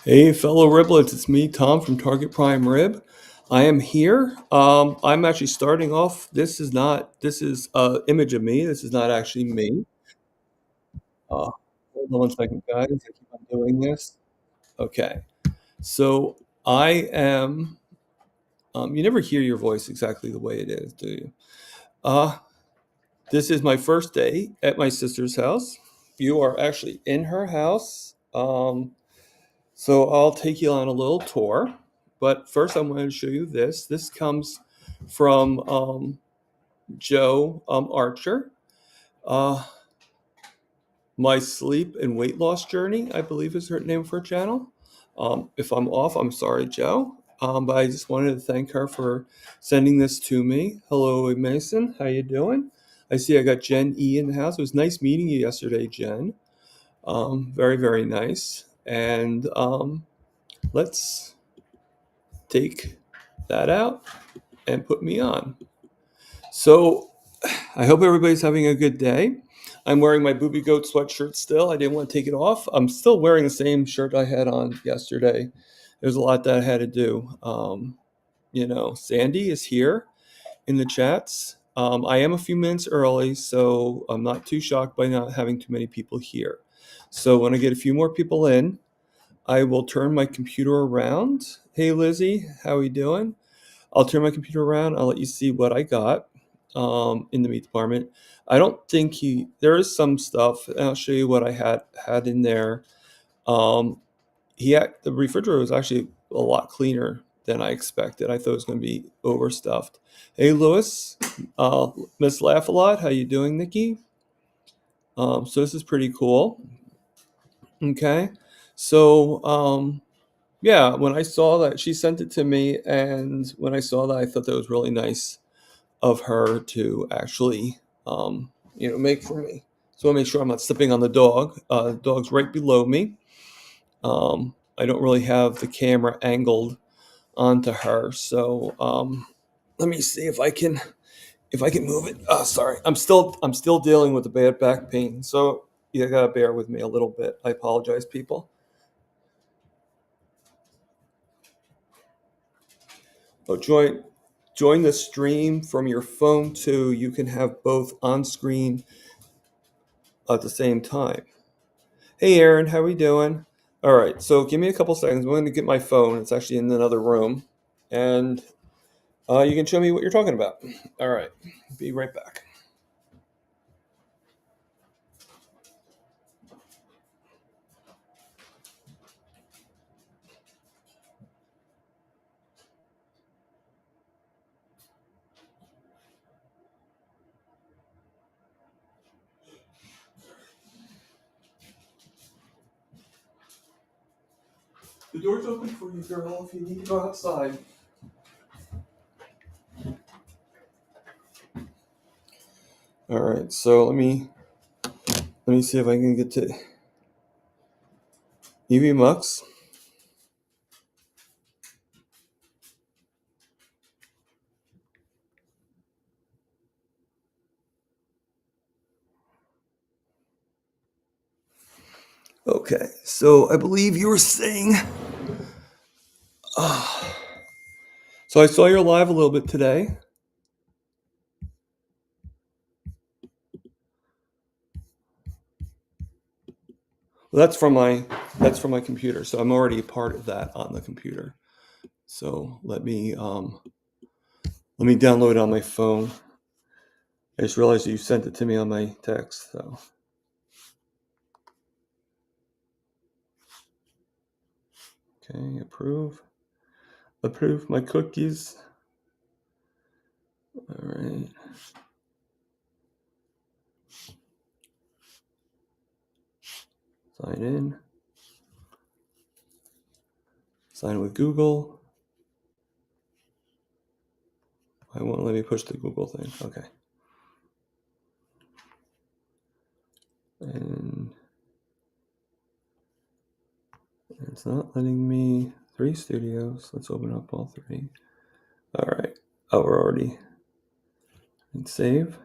Hey, fellow Riblets, it's me, Tom from Target Prime Rib. I am here. I'm actually starting off. This is image of me. This is not actually me. Uh, Hold on one second, guys. I keep on doing this. Okay. So I am, you never hear your voice exactly the way it is, do you? Uh, this is my first day at my sister's house. You are actually in her house. So I'll take you on a little tour. But first, I'm going to show you this. This comes from Joe Archer. Uh, My Sleep and Weight Loss Journey, I believe is her name for her channel. If I'm off, I'm sorry, Joe. But I just wanted to thank her for sending this to me. Hello, Mason. How you doing? I see I got Jen E in the house. It was nice meeting you yesterday, Jen. Very, very nice. And let's take that out and put me on. So I hope everybody's having a good day. I'm wearing my Booby Goat sweatshirt still. I didn't want to take it off. I'm still wearing the same shirt I had on yesterday. There's a lot that I had to do. Sandy is here in the chats. I am a few minutes early, so I'm not too shocked by not having too many people here. So when I get a few more people in, I will turn my computer around. Hey Lizzie, how are you doing? I'll turn my computer around. I'll let you see what I got in the meat department. I don't think there is some stuff, and I'll show you what I had in there. Um, the refrigerator was actually a lot cleaner than I expected. I thought it was going to be overstuffed. Hey, Lewis, Miss Laugh a Lot, how you doing, Nikki? So this is pretty cool. Okay, so yeah, when I saw that, she sent it to me, and when I saw that, I thought that was really nice of her to actually, make for me. So I make sure I'm not stepping on the dog. The dog's right below me. I don't really have the camera angled onto her, so let me see if I can move it. Oh, sorry, I'm still dealing with the bad back pain, so you gotta bear with me a little bit. I apologize, people. Oh, join the stream from your phone too. You can have both on screen at the same time. Hey Aaron, how we doing? All right, so give me a couple seconds. I'm going to get my phone. It's actually in another room, and you can show me what you're talking about. All right, be right back. The door's open for you, girl. If you need to go outside. All right, so let me see if I can get to EV Mux. Okay, so I believe you were saying. So I saw you're live a little bit today. Well, that's from my computer. So I'm already a part of that on the computer. So let me download it on my phone. I just realized that you sent it to me on my text. So okay, approve my cookies. All right. Sign in. Sign with Google. I won't let me push the Google thing. Okay. And it's not letting me. 3 studios. Let's open up all 3. All right. Oh, we're already. And save.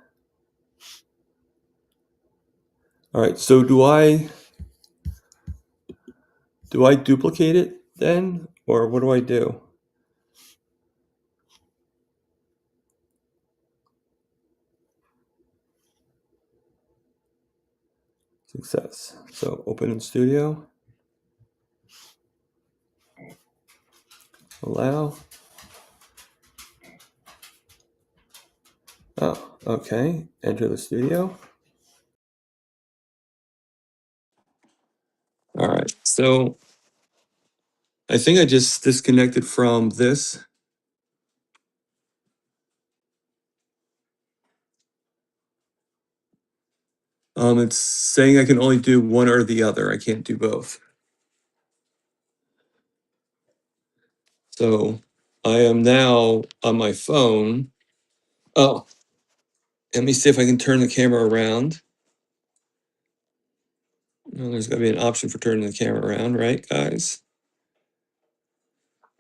All right. So do I Do I duplicate it then, or what do I do? Success. So open in Studio, allow. Oh, okay. Enter the studio. All right. So I think I just disconnected from this. It's saying I can only do one or the other. I can't do both. So I am now on my phone. Oh, let me see if I can turn the camera around. Well, there's got to be an option for turning the camera around, right, guys?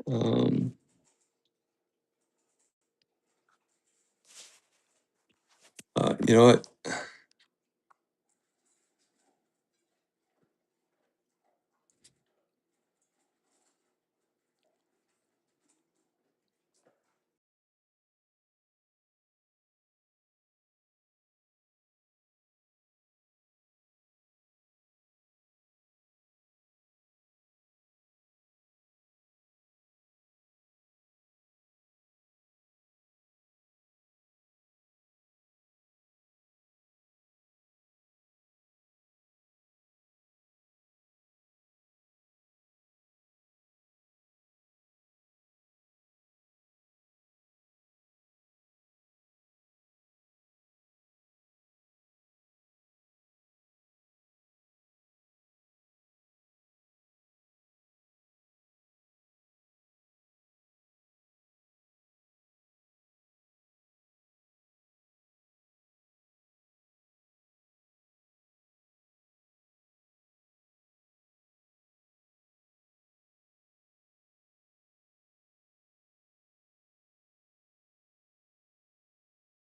Um, you know what?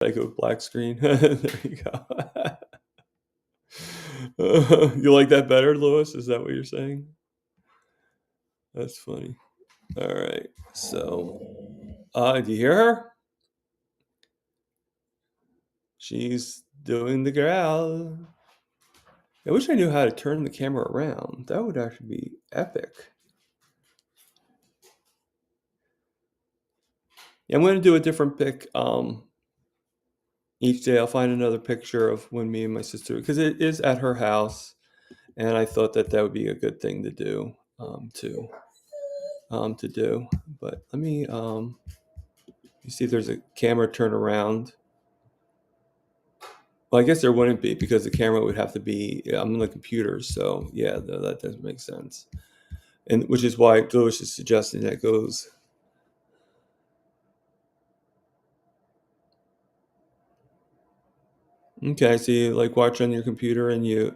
I go black screen. There you go. You like that better, Lewis? Is that what you're saying? That's funny. All right. So, do you hear her? She's doing the growl. I wish I knew how to turn the camera around. That would actually be epic. Yeah, I'm going to do a different pic. Each day I'll find another picture of when me and my sister, because it is at her house, and I thought that that would be a good thing to do, to do. But let me, you see, if there's a camera turn around. Well, I guess there wouldn't be because the camera would have to be. Yeah, I'm on the computer, so yeah, that doesn't make sense. And which is why Lewis is suggesting that goes. Okay, so you like watch on your computer and you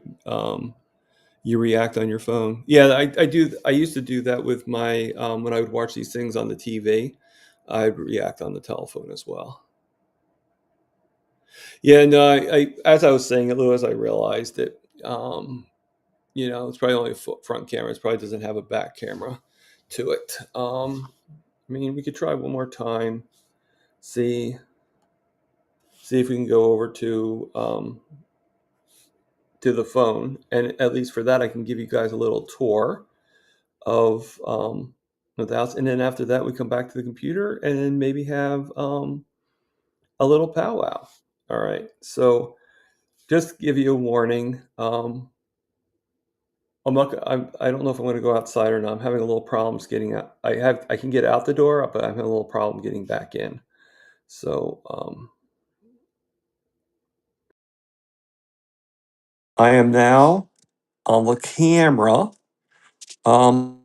react on your phone. Yeah, I do. I used to do that with my when I would watch these things on the TV. I'd react on the telephone as well. Yeah, no, I as I was saying it, Lewis, I realized that it's probably only a front camera. It probably doesn't have a back camera to it. I mean, we could try one more time. See see if we can go over to the phone, and at least for that, I can give you guys a little tour of the house, and then after that, we come back to the computer and then maybe have a little powwow. All right. So just give you a warning. I'm not. I don't know if I'm going to go outside or not. I'm having a little problems getting out. I can get out the door, but I'm having a little problem getting back in. So I am now on the camera. Um,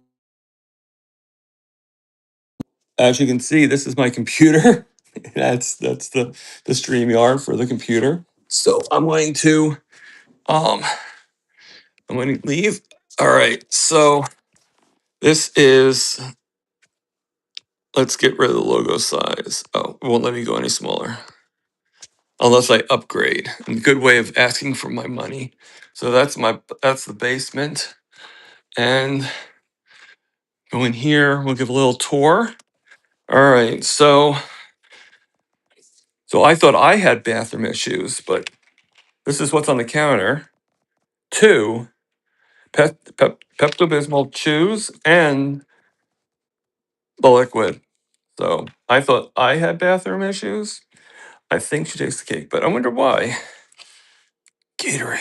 as you can see, this is my computer. That's the StreamYard for the computer. So um I'm going to leave. All right. So this is. Let's get rid of the logo size. Oh, it won't let me go any smaller unless I upgrade. A good way of asking for my money. So that's the basement, and Go in here. We'll give a little tour. All right. So I thought I had bathroom issues, but this is what's on the counter. Two Pepto-Bismol chews and the liquid. So I thought I had bathroom issues. I think she takes the cake, but I wonder why. Gatorade.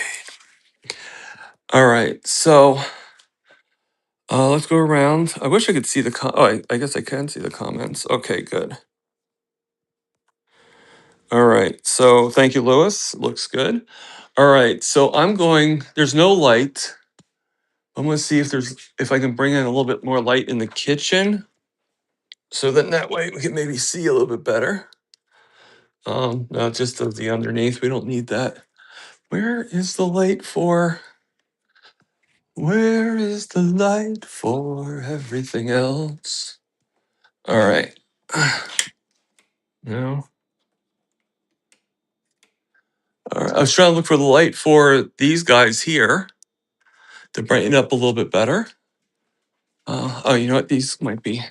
All right. So let's go around. I wish I could see the I guess I can see the comments. Okay, good. All right. So thank you, Lewis. Looks good. All right. So there's no light. I'm gonna see if I can bring in a little bit more light in the kitchen. So then that way we can maybe see a little bit better. Not just of the underneath. We don't need that. Where is the light for? Where is the light for everything else? All right. No. All right. I was trying to look for the light for these guys here to brighten it up a little bit better. Oh, you know what? These might be.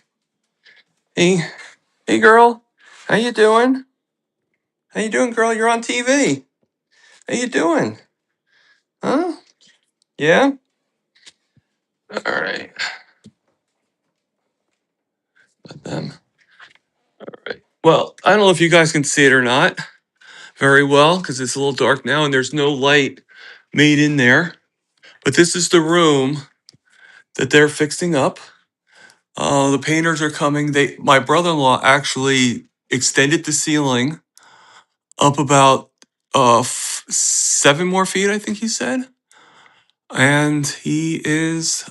Hey, hey, girl. How you doing? How you doing, girl? You're on TV. How you doing? Huh? Yeah. All right. Let them. All right. Well, I don't know if you guys can see it or not very well because it's a little dark now and there's no light made in there. But this is the room that they're fixing up. The painters are coming. My brother-in-law actually extended the ceiling up about 7 more feet, I think he said. And he is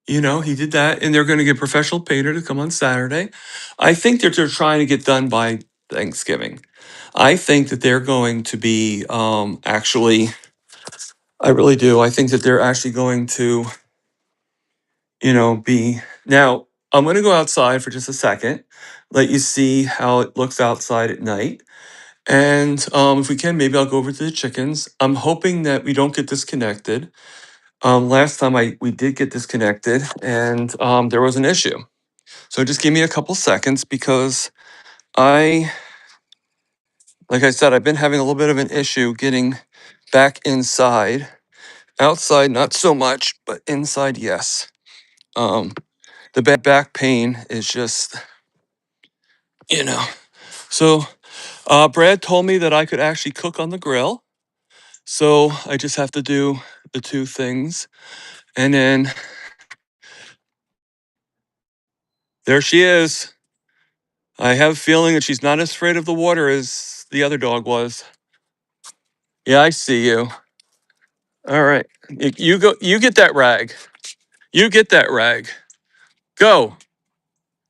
he did that, and they're going to get a professional painter to come on Saturday. I think that they're trying to get done by Thanksgiving. I think that they're going to be actually, I really do. I think that they're actually going to, be. Now, I'm going to go outside for just a second, let you see how it looks outside at night. And if we can, maybe I'll go over to the chickens. I'm hoping that we don't get disconnected. Last time we did get disconnected, and there was an issue. So just give me a couple seconds because like I said, I've been having a little bit of an issue getting back inside. Outside, not so much, but inside, yes. The bad back pain is just, you know. So Brad told me that I could actually cook on the grill. So I just have to do the two things. And then there she is. I have a feeling that she's not as afraid of the water as the other dog was. Yeah, I see you. All right. You go, you get that rag. You get that rag. Go.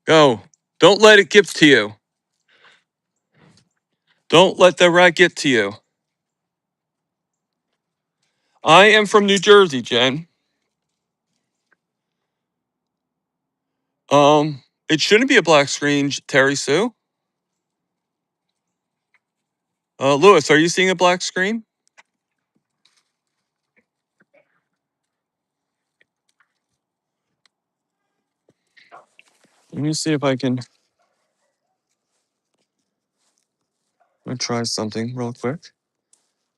Go. Don't let it get to you. Don't let the rag get to you. I am from New Jersey, Jen. It shouldn't be a black screen, Terry Sue. Lewis, are you seeing a black screen? Let me see if I can. I'm gonna try something real quick.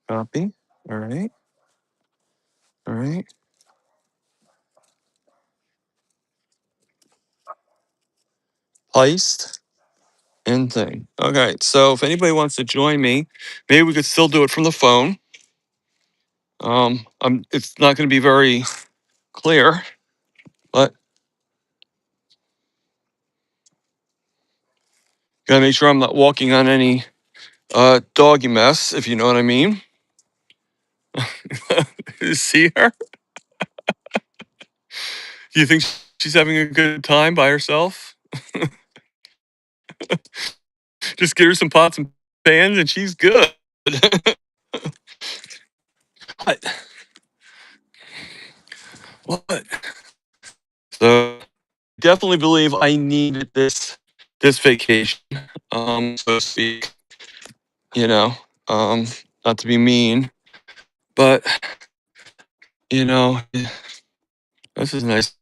Copy. All right. All right. Placed and thing. Okay. So if anybody wants to join me, maybe we could still do it from the phone. It's not going to be very clear, but gotta make sure I'm not walking on any doggy mess, if you know what I mean. You see her? Do you think she's having a good time by herself? Just get her some pots and pans and she's good. What? What? So definitely believe I needed this vacation, so to speak. You know, um, not to be mean, but You know, this is nice.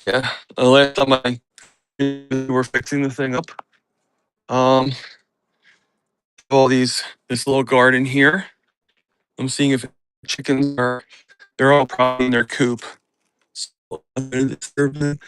Yeah. The last time we were fixing the thing up, um, all this little garden here. I'm seeing if chickens are they're all probably in their coop. So I'm gonna disturb them.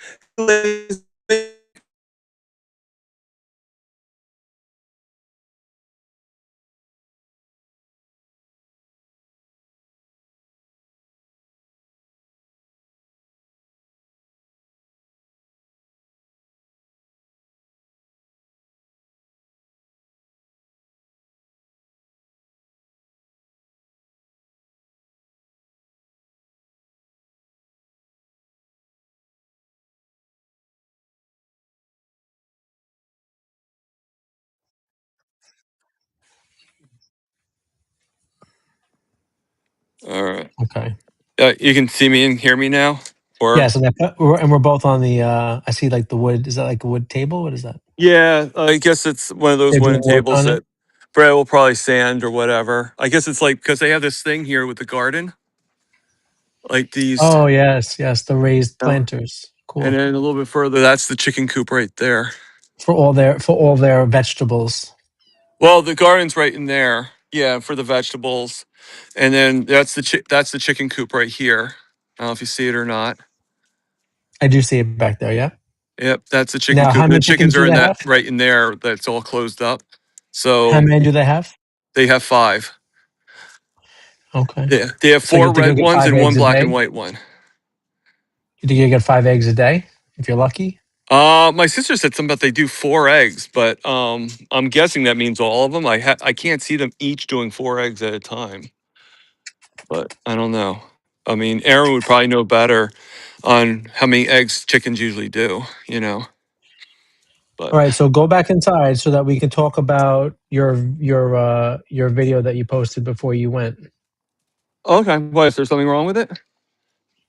All right. Okay. You can see me and hear me now, Yeah, or so we're both on the I see like the wood. Is that like a wood table? What is that? yeah, I guess it's one of those They're doing wooden work tables on it? that Brad will probably sand or whatever. I guess it's like because they have this thing here with the garden, like these, Oh, yes, yes, the raised you know, planters. and Cool. then a little bit further, that's the chicken coop right there. For all their vegetables. Well, the garden's right in there, yeah, for the vegetables, and then that's the chicken coop right here. I don't know if you see it or not. I do see it back there, yeah. Yep, that's the chicken Now, coop, how and the many chickens chickens are do in they that have? right in there. That's all closed up. How So many do they have? they have five. Okay. Yeah, they have So you four think you'll red get ones 5 and one eggs a black and day? white one. You think you'll get 5 eggs a day if you're lucky? My sister said something about they do four eggs, but I'm guessing that means all of them. I can't see them each doing four eggs at a time, but I don't know. I mean, Aaron would probably know better on how many eggs chickens usually do, you know. But All right, so go back inside so that we can talk about your video that you posted before you went. okay, why is there something wrong with it?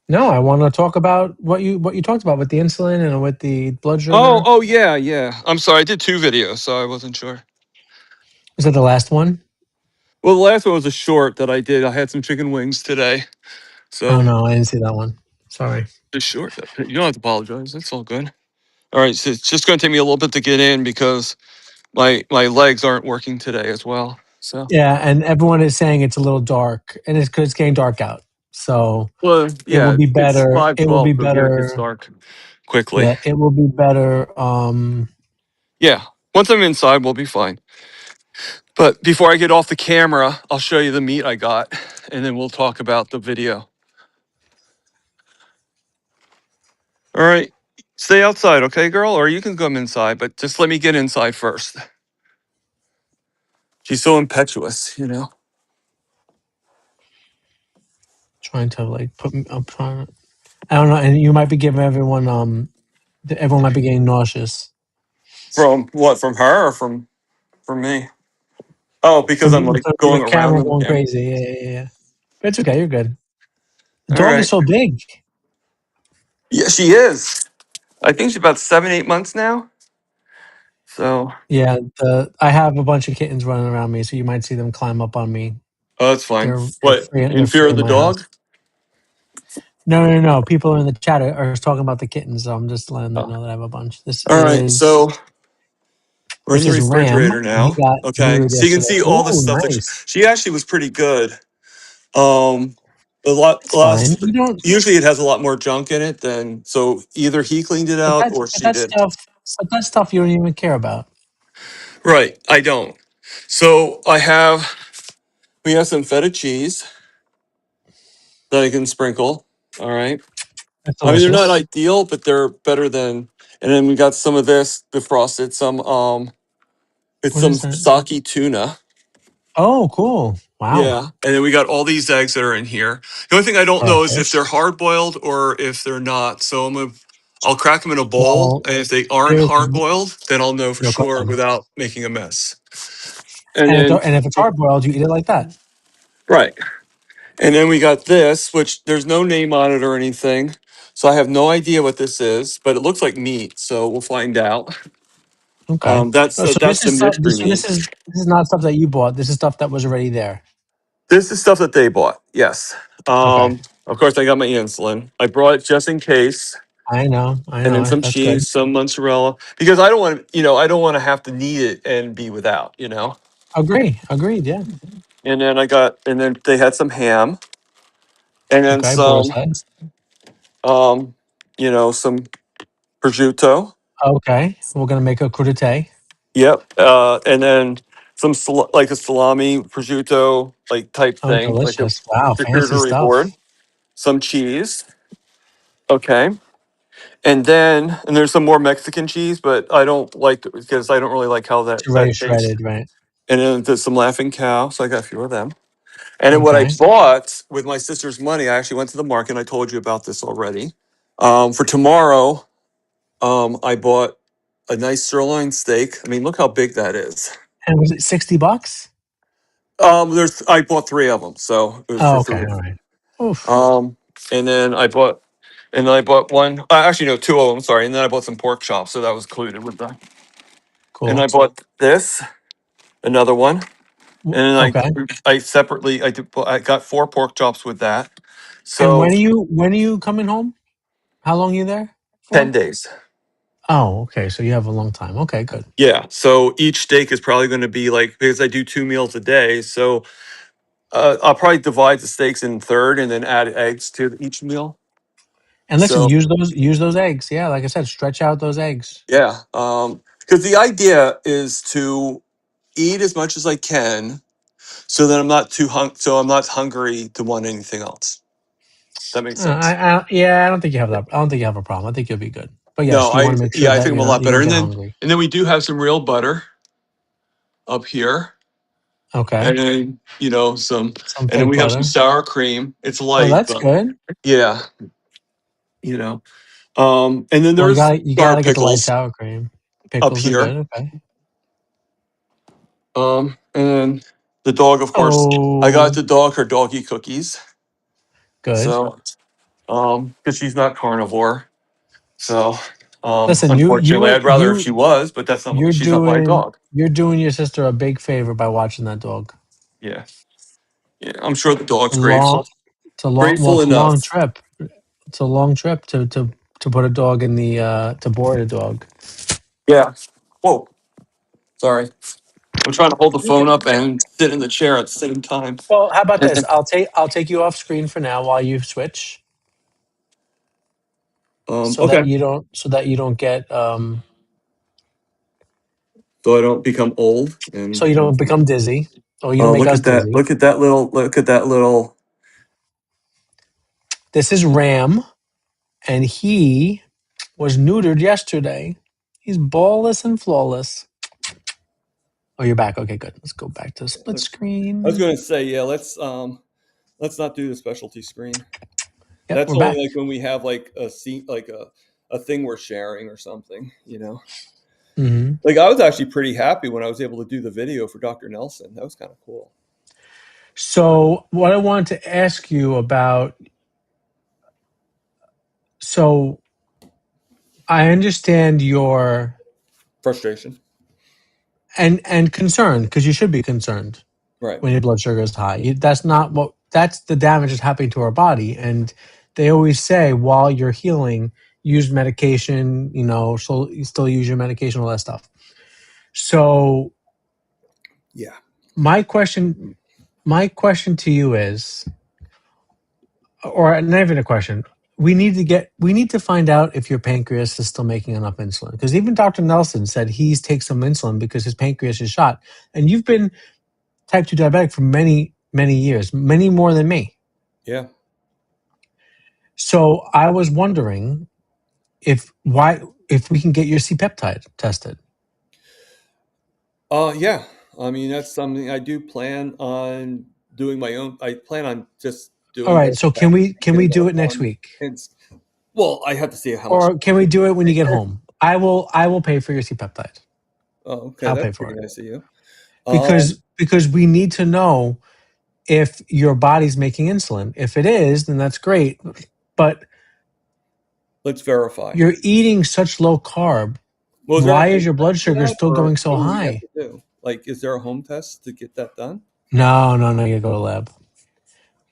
No, I want to talk about what you talked about with the insulin and with the blood Oh, sugar. oh yeah, yeah. I'm sorry, I did two videos, so I wasn't sure. Was that the last one? Well, the last one was a short that I did. I had some chicken wings today, Oh so no, I didn't see that one. Sorry. just short. You don't have to apologize. That's all good. All right, so it's just going to take me a little bit to get in because my legs aren't working today as well. So, Yeah, and everyone is saying it's a little dark, and it's because it's getting dark out. So well, it will yeah, be it's better. It will 5:12, be so here it gets better. dark quickly. Yeah, it will be better. Yeah, once I'm inside, we'll be fine. But before I get off the camera, I'll show you the meat I got, and then we'll talk about the video. All right, stay outside, okay, girl? Or you can come inside, but just let me get inside first. She's so impetuous, you know. Trying to like put. I'm trying. I don't know, and you might be giving everyone. Everyone might be getting nauseous From what? From her or from me? Oh, because from I'm like your going around camera in the going camera. crazy. Yeah, yeah, yeah. But it's okay. You're good. The All dog is right. so big. Yeah, she is. I think she's about 7, 8 months now. So, Yeah, I have a bunch of kittens running around me, so you might see them climb up on me. oh, that's fine. They're What? free. In They're fear free of in the my house. dog? No, no, no. People in the chat are talking about the kittens, so I'm just letting them Oh. know that I have a bunch. This All right. is So we're in this the is Ram. refrigerator He now. got Okay. neutered So you can yesterday. see all the Oh, stuff that nice. she actually was pretty good. Um, a lot It's fine. less. You don't. Usually it has a lot more junk in it than so either he cleaned it But out that's or but she that did. stuff. But that stuff you don't even care about. Right. I don't. So we have some feta cheese that I can sprinkle. All right. That's I mean, they're not delicious. ideal, but they're better than. And then we got some of this defrosted, some it's What some is that? sake tuna. Oh, cool. Wow. Yeah, and then we got all these eggs that are in here. The only thing I don't know is if Perfect. they're hard boiled or if they're not. So I'll crack them in a bowl, Well, and if they aren't here's hard boiled, then I'll know for you'll cook sure them. without making a mess. And And then if it's hard boiled, you eat it like that. right, and then we got this, which there's no name on it or anything. So I have no idea what this is, but it looks like meat. So we'll find out. Okay. That's Oh, so that's this the is stuff. mystery So meat. this is not stuff that you bought. This is stuff that was already there. This is stuff that they bought. Yes. Okay. Of course, I got my insulin. I brought it just in case, I know. I and then know. some That's good. cheese, some mozzarella, because I don't want to, I don't want to have to need it and be without. Agree. Agreed. Yeah. And then they had some ham, and then Okay. Boar's head. um, some prosciutto. Okay. We're gonna make a crudité. Yep. And then like a salami prosciutto like type Oh, thing, like a delicious. Wow. Fancy charcuterie board. stuff. Some cheese. Okay. And there's some more Mexican cheese, but I don't like because I don't really like how It's that already tastes. shredded, right? And then there's some laughing cow, so I got a few of them. And then what I Okay. bought with my sister's money, I actually went to the market. And I told you about this already. For tomorrow, I bought a nice sirloin steak. I mean, look how big that is. And was it $60? There's I bought three of them, so it was Oh, for okay. three. All right. Oof. Um, and then I bought one. Actually, no, two of them. Sorry, and then I bought some pork chops, so that was included with the. And I Cool. bought this, another one, and then Okay. I separately I got four pork chops with that. And So when are you coming home? How long are you there 10 for? days. Oh, okay. So you have a long time. Okay, good. Yeah. So each steak is probably going to be like because I do 2 meals a day. So I'll probably divide the steaks in third and then add eggs to each meal. And listen, So use those eggs. Yeah, like I said, stretch out those eggs. yeah, because the idea is to eat as much as I can, so that so I'm not hungry to want anything else. That makes sense. Yeah, I don't think you have that. I don't think you have a problem. I think you'll be good. But No, yes, you want to make sure I that think I'm a lot you better. don't get hungry. And then we do have some real butter up here, Okay, and then some and then fake we have some butter. sour cream. It's Oh, light, that's but good. yeah, you know. And then Well, there's you our gotta get the light pickles sour cream. up Pickles are here. good. Okay. And then the dog, of course, I got Oh, the dog her doggy cookies. good. So, because she's not carnivore. So, Listen, unfortunately, I'd rather if she was, but she's not my dog. you're doing your sister a big favor by watching that dog. Yeah. Yeah. I'm sure the A dog's long, grateful. well, Grateful it's a long enough. trip. It's a long trip to put a dog in the to board a dog. Yeah. Whoa. Sorry. I'm trying to hold the phone up and sit in the chair at the same time. Well, how about this? I'll take you off screen for now while you switch, Okay. so that you don't get So I don't become old so and, you don't become dizzy or you don't oh, make us dizzy. look at that little, This is Ram, and he was neutered yesterday. He's ballless and flawless. Oh, you're back. Okay, good. Let's go back to split I was screen. going to say, yeah, let's not do the specialty screen. Yep, That's we're only back. like when we have like a seat, like a thing we're sharing or something. Hmm. Like I was actually pretty happy when I was able to do the video for Dr. Nelson. That was kind of cool. So, what I wanted to ask you about, so I understand your Frustration. and concern because you should be concerned Right. when your blood sugar is high. That's not what that's the damage that's happening to our body. And they always say while you're healing, use medication. So you still use your medication, all that stuff. So Yeah. my question, my question to you is, or not even a question. We need to find out if your pancreas is still making enough insulin. Because even Dr. Nelson said he's takes some insulin because his pancreas is shot. And you've been type 2 diabetic for many, many years, many more than me. Yeah. So I was wondering if we can get your C peptide tested. Yeah. I mean, that's something I do plan on doing my own. I plan on just All doing right. both So tests can and we getting do all it next done. week? And well, I have to see how much. Or can we do it when you get home? I will pay for your C peptide. Oh, okay. I'll pay That's for pretty it. nice of you. Um, Because we need to know if your body's making insulin. If it is, then that's great. But let's verify. you're eating such low carb. Was there a Why home is your blood test for sugar that, still or going what so do we have high? to do? Like, is there a home test to get that done? No. You go to lab.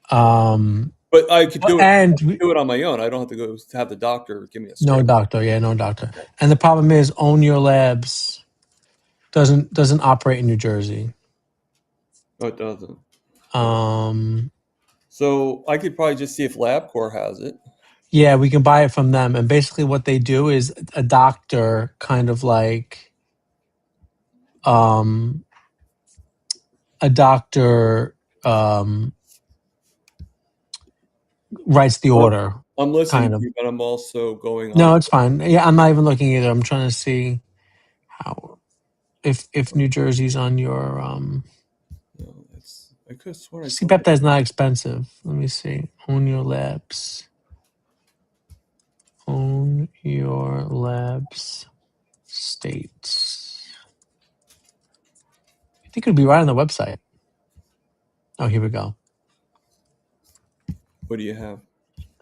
Um, But I could do it. I and could do it on my own. I don't have to go have the doctor give me a no script. doctor. Yeah, no doctor. And the problem is, Own Your Labs doesn't operate in New Jersey. No, it doesn't. Uh, Um, so I could probably just see if LabCorp has it. yeah, we can buy it from them. And basically, what they do is a doctor kind of like um, a doctor writes the Well, order, I'm listening kind to of. you, but I'm also going on. No, it's fine. Yeah, I'm not even looking either. I'm trying to see how if New Jersey's on your No, it's. I could have sworn I C saw it. peptide's not expensive. Let me see. Own Your Labs. Own Your Labs states. I think it would be right on the website. Oh, here we go. What do you have?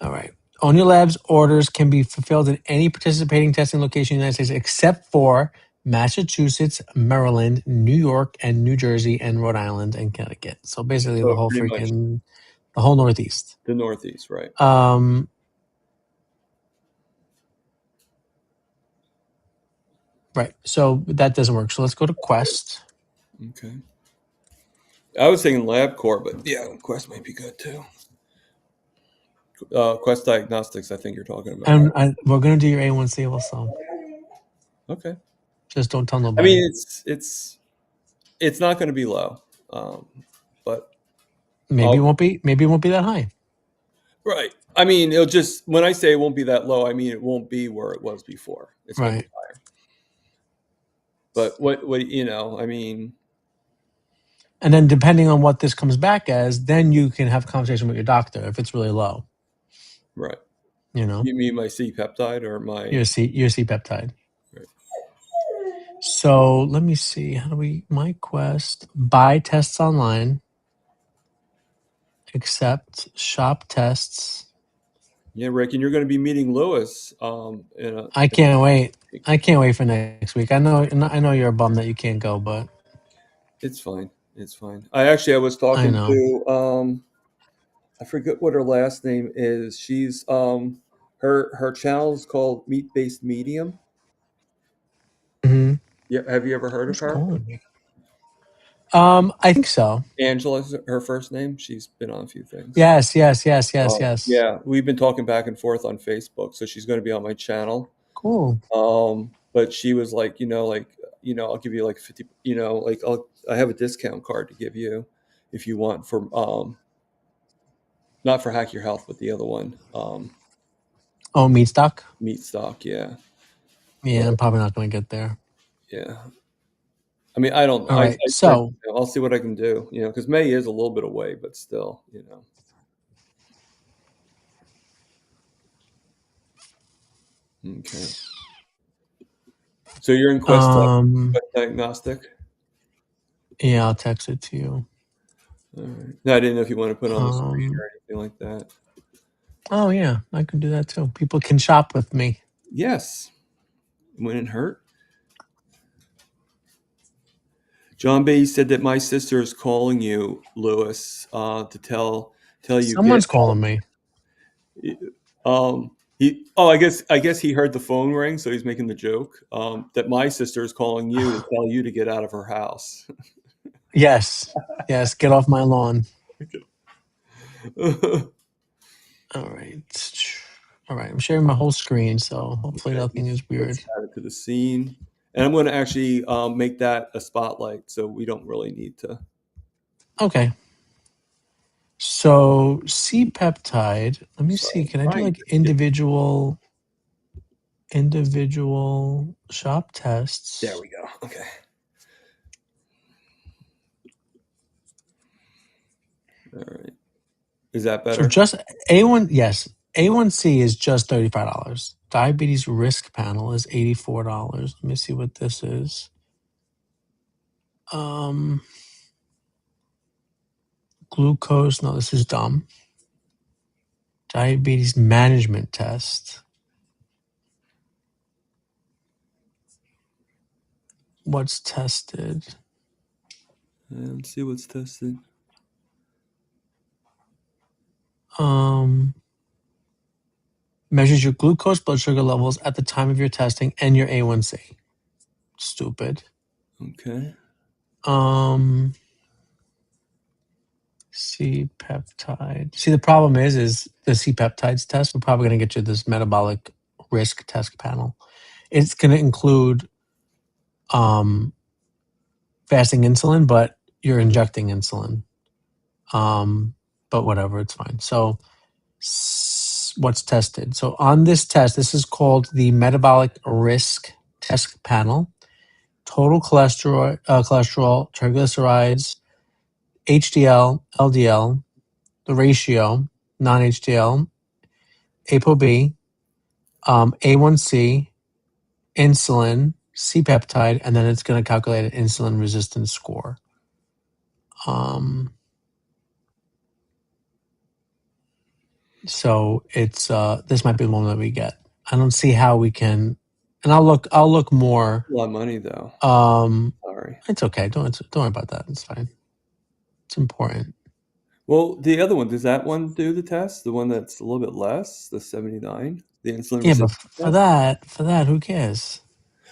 All right. Own Your Labs orders can be fulfilled in any participating testing location in the United States except for Massachusetts, Maryland, New York, and New Jersey, and Rhode Island and Connecticut. So basically So the whole pretty much freaking the whole Northeast. the Northeast, right? Um, right. So that doesn't work. So let's go to Quest. Okay. I was thinking LabCorp, but yeah, Quest might be good too. Quest Diagnostics, I think you're talking about. And we're gonna do your A1C also. Okay. Just don't tell I mean, nobody. it's not going to be low, um, but Maybe it I'll won't be. Maybe it won't be that high. right. I mean, it'll just when I say it won't be that low, I mean it won't be where it was before. It's going to be Right. higher. But what you know, I mean, And then depending on what this comes back as, then you can have a conversation with your doctor if it's really low. right. You know, You mean my C peptide or my your C peptide. right. So let me see. How do we my quest buy tests online, accept shop tests. Yeah, Rick, and you're going to be meeting Lewis I can't wait. week. I can't wait for next week. I know you're a bum that you can't go, but It's fine. It's fine. I was I talking know. to I forget what her last name is. She's her channel is called Meat Based Medium. Hmm. Yeah, have you ever heard of Who's her? calling me? I think so. Angela's her first name. She's been on a few things. Yes. Yeah, we've been talking back and forth on Facebook, so she's going to be on my channel. Cool. But she was like, I'll give you like 50, I have a discount card to give you if you want for not for Hack Your Health, but the other one, Oh, meat stock. Meat Stock. Yeah, Yeah, but I'm probably not going to get there. yeah, I mean, I don't. All I right. said So, I'll see what I can do. Because May is a little bit away, but still. Okay. So you're in um, Quest Diagnostic. yeah, I'll text it to you. All right. No, I didn't know if you want to put it on the screen Um, or anything like that. oh yeah, I can do that too. People can shop with me. Yes, it wouldn't hurt. John Bay said that my sister is calling you, Lewis, to tell you get Someone's calling me. he oh I guess he heard the phone ring, so he's making the joke that my sister is calling you to tell you to get out of her house. Yes, yes. Get off my lawn. Okay, All right. All right. I'm sharing my whole screen, so hopefully nothing is let's weird. add it to the scene, and I'm going to actually make that a spotlight, so we don't really need to. Okay. So C peptide. Let me Sorry, see. I'm Can I do trying like to get. individual shop There tests? we go. Okay. All right. Is that So better? just A1, yes, A1C is just $35. Diabetes risk panel is $84. Let me see what this is. Um, Glucose. No, this is dumb. Diabetes management test. What's tested? And see what's tested. Um, measures your glucose blood sugar levels at the time of your testing and your A1C. Stupid. Okay. Um, C peptide. See, the problem is the C peptides test. We're probably going to get you this metabolic risk test panel. It's going to include um, fasting insulin, but you're injecting insulin. Um, but whatever, it's fine. So, what's tested? So, on this test, this is called the metabolic risk test panel. Total cholesterol, triglycerides, HDL, LDL, the ratio, non-HDL, ApoB, A1C, insulin, C-peptide, and then it's going to calculate an insulin resistance score. So it's this might be the one that we get. I don't see how we can, and I'll look more. A lot of money though. Um, Sorry. it's okay. Don't worry about that. It's fine. It's important. Well, the other one, does that one do the test? The one that's a little bit less, the 79, the insulin Yeah, but resistance test? for that, who cares?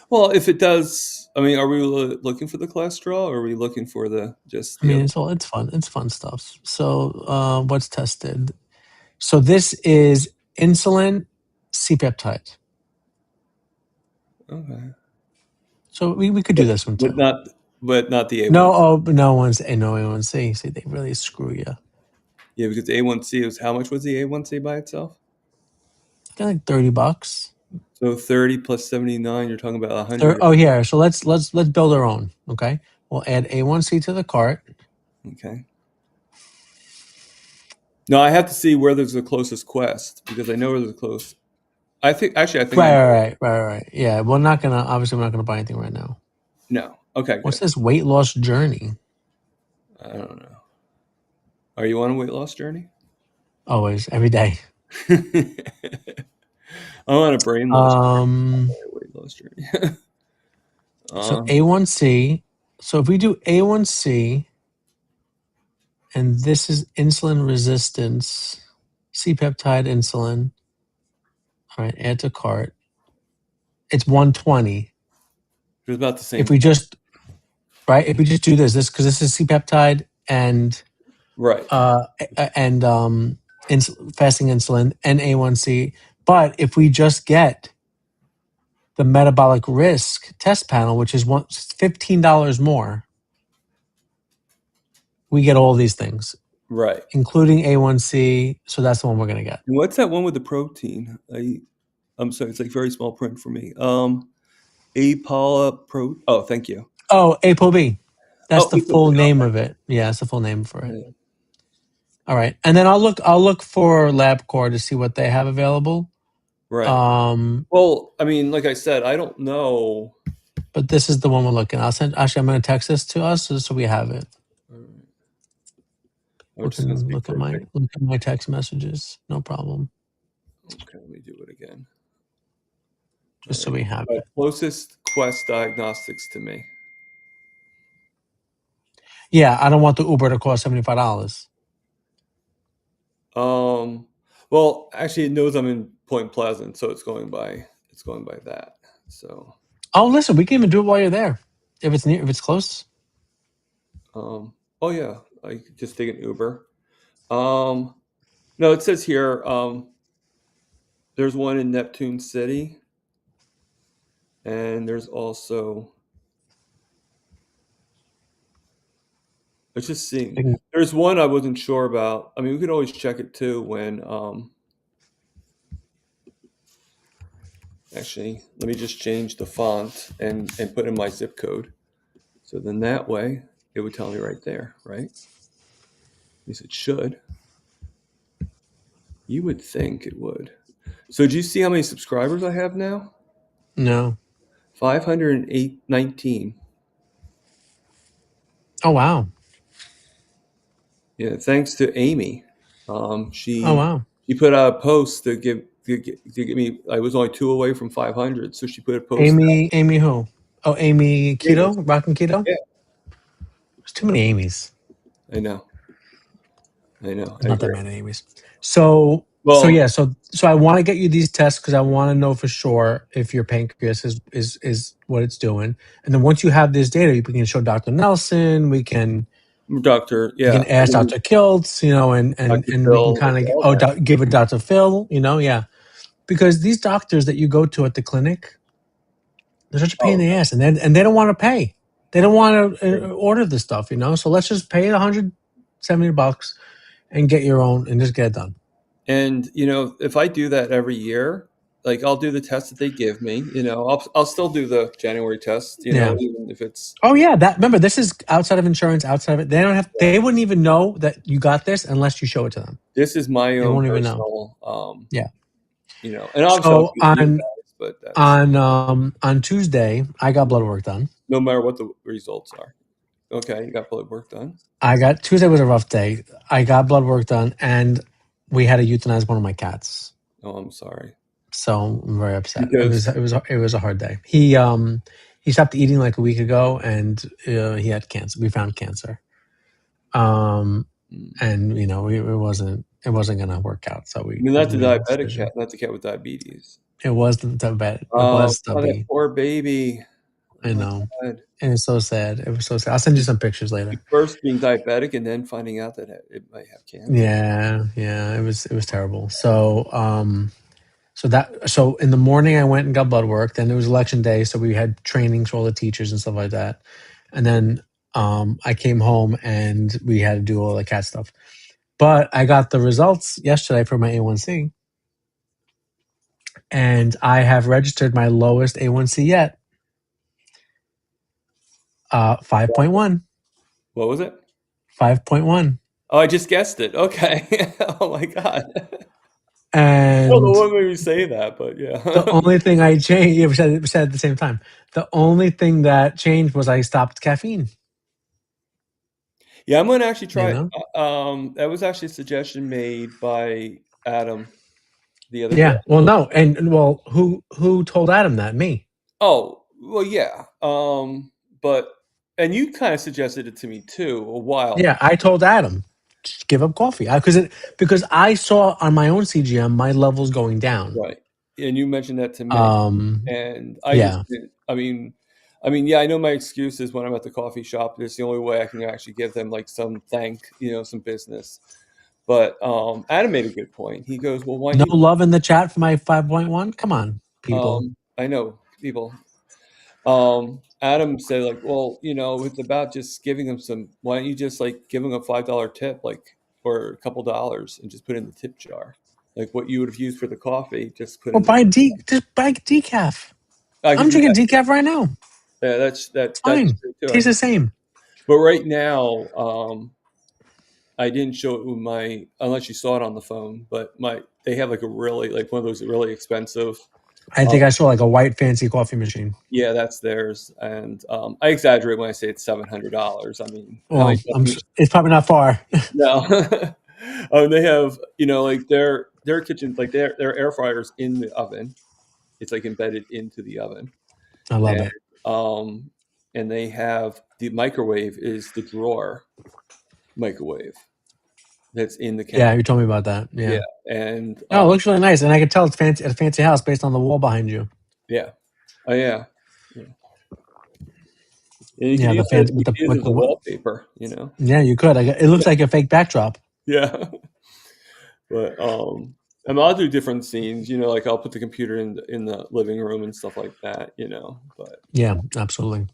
Well, if it does, I mean, are we looking for the cholesterol or are we looking for the just I the mean, other? it's fun. It's fun stuff. So, what's tested? So this is insulin C-peptide. Okay. So we could do But, this one but too. not but not the No, A1. no one's no A1C. See, they really screw you. Yeah, because the A1C is how much was the A1C by itself? Got like $30. So 30 plus 79, you're talking about 100. Oh, here. So let's build our own. Okay, we'll add A1C to the cart. Okay. No, I have to see where there's the closest quest because I know where there's a close. I think I know. Right. Yeah, we're not gonna obviously we're not gonna buy anything right now. No. Okay, What's good. this weight loss journey? I don't know. Are you on a weight loss journey? Always, every day. I'm on a brain loss Um, weight loss journey. so um, A1C. So if we do A1C, and this is insulin resistance, C peptide insulin. All right, add to cart. It's 120. it was about the If same. we just if we just do this because this is C peptide and Right. uh and fasting insulin and A1C. But if we just get the metabolic risk test panel, which is $15 more, we get all these things, Right. including A1C. So that's the one we're gonna get. And what's that one with the protein? I'm sorry, it's like very small print for me. Apala Pro. Oh, thank you. Oh, ApoB. That's Oh, the full name of it. Yeah, that's the full name for it. okay. All right. And then I'll look for LabCorp to see what they have available. Right. Um, Well, I mean, like I said, I don't know. but this is the one we're looking. I'm gonna text this to us so we have it. All right. I'm We just gonna can speak for a second. look at my text messages. No problem. Okay, let me do it again. All Just so right. we have it. Closest Quest Diagnostics to me. Yeah, I don't want the Uber to cost $75. Um, well, actually, it knows I'm in Point Pleasant, so it's going by that. So, Oh, listen, we can even do it while you're there. If it's near, if it's close. oh yeah, I could just take an Uber. Um, no, it says here there's one in Neptune City, and there's also it's just seeing. There's one I wasn't sure about. I mean, we could always check it too when actually, let me just change the font and put in my zip code. So then that way it would tell me right there, right? At least it should. You would think it would. So do you see how many subscribers I have now? No. 519. Oh wow. Yeah, thanks to Amy. Oh wow. She put out a post to give me. I was only two away from 500, so she put a post out. Amy who? Oh, Amy Amy, Keto, Rockin' Keto. yeah, too many Amy's. I know. I know. I Not that agree. many Amy's. So Well, yeah, so I want to get you these tests because I want to know for sure if your pancreas is what it's doing. And then once you have this data, we can show Dr. Nelson. doctor, We yeah, can ask Dr. Kiltz, Dr. and we can Phil, kind of all that. give it Dr. Phil, yeah, because these doctors that you go to at the clinic, they're such a pain in Oh, the ass, and they don't want to pay. They don't want yeah. to order the stuff, So let's just pay $170 and get your own and just get it done. And if I do that every year, like I'll do the test that they give me. I'll still do the January test. Yeah. Even if it's Oh yeah, that remember this is outside of insurance, outside of it. They don't have they wouldn't even know that you got this unless you show it to them. this is my They own won't even know. personal, Yeah. and obviously I'll So give it to you guys, but that's on Tuesday, I got blood work done. no matter what the results are. Okay, you got blood work done. I got Tuesday was a rough day. I got blood work done and we had to euthanize one of my cats. Oh, I'm sorry So I'm very upset. because It was a hard day. He stopped eating like a week ago and he had cancer. We found cancer. Um mm, and it wasn't going to work out. So I mean, we that's a made the diabetic decision. cat, not the cat with diabetes. It was the bad. It Oh, was oh, that stubby. poor baby. Oh I my know, God. and it's so sad. It was so sad. I'll send you some pictures later. First being diabetic and then finding out that it might have cancer. Yeah, yeah, it was terrible. So in the morning I went and got blood work. Then it was election day, so we had trainings for all the teachers and stuff like that. And then I came home and we had to do all the cat stuff. But I got the results yesterday for my A1C, and I have registered my lowest A1C yet, 5.1. What was it? 5.1. Oh, I just guessed it. Okay. Oh my God. I don't know And what made me say that, but the yeah. only thing I changed, yeah, we said at the same time. The only thing that changed was I stopped caffeine. Yeah, I'm gonna actually You try. know? That was actually a suggestion made by Adam the other day. Yeah. Well, no, and well, who told Adam that? Me. Oh, well, yeah. But and you kind of suggested it to me too a while. Yeah, I told Adam, just give up coffee because I saw on my own CGM my levels going down. Right. And you mentioned that to me. Um. And I just Yeah. didn't, yeah, I know my excuse is when I'm at the coffee shop, it's the only way I can actually give them like some business. But Adam made a good point. He goes, "Well, why don't No you?" love in the chat for my 5.1. Come on, people. I know people. Adam said, like, "Well, it's about just giving them some. Why don't you just like give them a $5 tip, like, or a couple dollars, and just put it in the tip jar, like what you would have used for the coffee, just put Or in the." just buy decaf. I could I'm do drinking that. decaf right now. Yeah, It's that's fine. true too. I Tastes the could, same. but right now, I didn't show it with my unless you saw it on the phone. But they have like a really like one of those really expensive. I Um, think I saw like a white fancy coffee machine. yeah, that's theirs, and I exaggerate when I say it's $700. I mean, how many Well, coffee machines? it's probably not far. No, they have like their kitchens like their air fryers in the oven. It's like embedded into the oven, I love and it. um, and they have the microwave is the drawer microwave that's in the Yeah, cabinet. you told me about that. Yeah, Yeah. and No, it looks really nice, and I can tell it's fancy, a fancy house based on the wall behind you. yeah, oh yeah, yeah. And Yeah, the fancy you could use it as a wallpaper. Yeah, you could. It looks like a fake backdrop. Yeah, but I'll do different scenes. Like I'll put the computer in the living room and stuff like that. But Yeah, absolutely.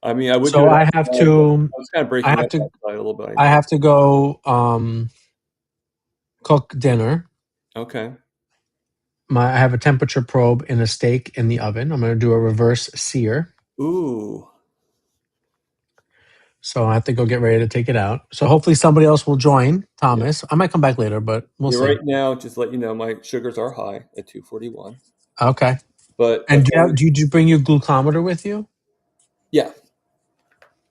I would do So it outside, but I was kind of I breaking have up to, outside a little bit. I I know. have to go cook dinner. Okay. I have a temperature probe in a steak in the oven. I'm going to do a reverse sear. Ooh. So I have to go get ready to take it out. So hopefully somebody else will join Yeah. Thomas. I might come back later, but we'll Yeah. see. Right now, just to let you know, my sugars are high at 241. Okay. But And according, do you bring your glucometer with you? yeah.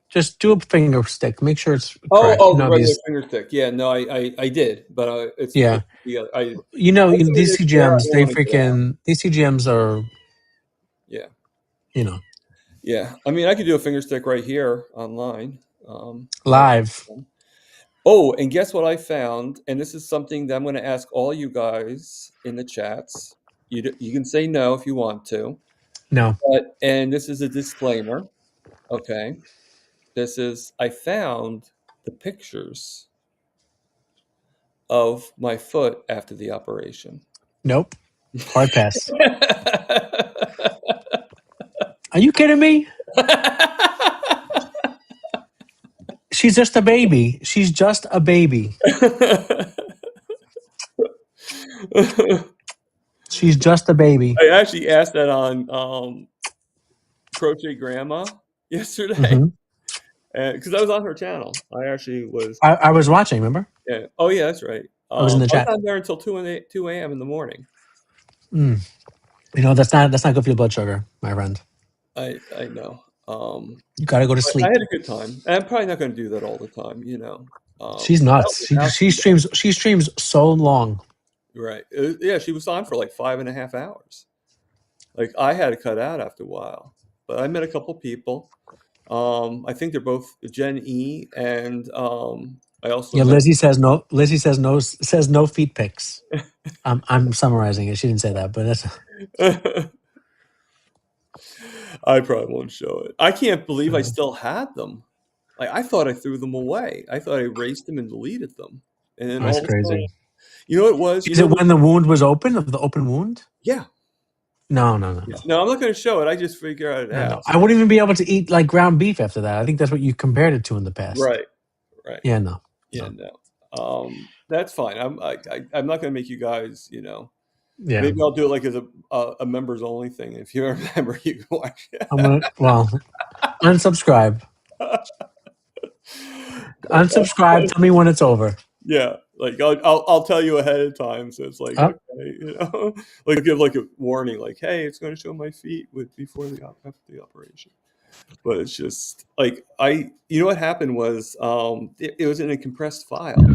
Just do a finger stick. Make sure it's Oh, correct. oh, the regular finger stick. Yeah. No, I did, but Yeah. it's the other. I These it's there. I CGMs, don't want to get out. these CGMs are, Yeah. you know, Yeah. I mean, I could do a finger stick right here online. But Live. oh, and guess what I found? And this is something that I'm going to ask all you guys in the chats. You can say no if you want to, No. but and this is a disclaimer. Okay, this is I found the pictures of my foot after the operation. Nope. Hard pass. Are you kidding me? She's just a baby. She's just a baby. She's just a baby. I actually asked that on Crochet Grandma yesterday Hmm. because I was on her channel. I actually was. I was watching. Remember? Yeah. Oh yeah, that's right. I was in the I was chat. on there until 2 a.m. in the morning. Mm. You know that's not good for your blood sugar, my friend. I know. You got to go to But I sleep. had a good time. And I'm probably not going to do that all the time. You know. She's That nuts. was She how she streams she streams so long. right. Yeah, she was on for like 5.5 hours. Like I had to cut out after a while. But I met a couple people. I think they're both Gen E, and I also Yeah, met. Lizzie says no. Lizzie says no. Says no feet pics. I'm summarizing it. She didn't say that, but that's I probably won't show it. I can't believe I still had them. Like I thought I threw them away. I thought I erased them and deleted them. And then that's all of a sudden, crazy. you know what it was? You Is it know the when the wound was open of the open wound? yeah. No, no, no, Yeah. no, No, I'm not going to show it. I just figure I'd no, no. ask. I wouldn't even be able to eat like ground beef after that. I think that's what you compared it to in the past. Right. Right. Yeah, no, Yeah. no. No. That's fine. I'm not going to make you guys. You know, Yeah, maybe I'll do it like as a members only thing. If you remember, you can watch I'm gonna. Well, unsubscribe. Unsubscribe. it. Tell me when it's over. Yeah, like I'll tell you ahead of time, so it's like Oh, okay, like I'll give like a warning, like hey, it's going to show my feet with before after the operation. But it's just like you know what happened was it was in a compressed file,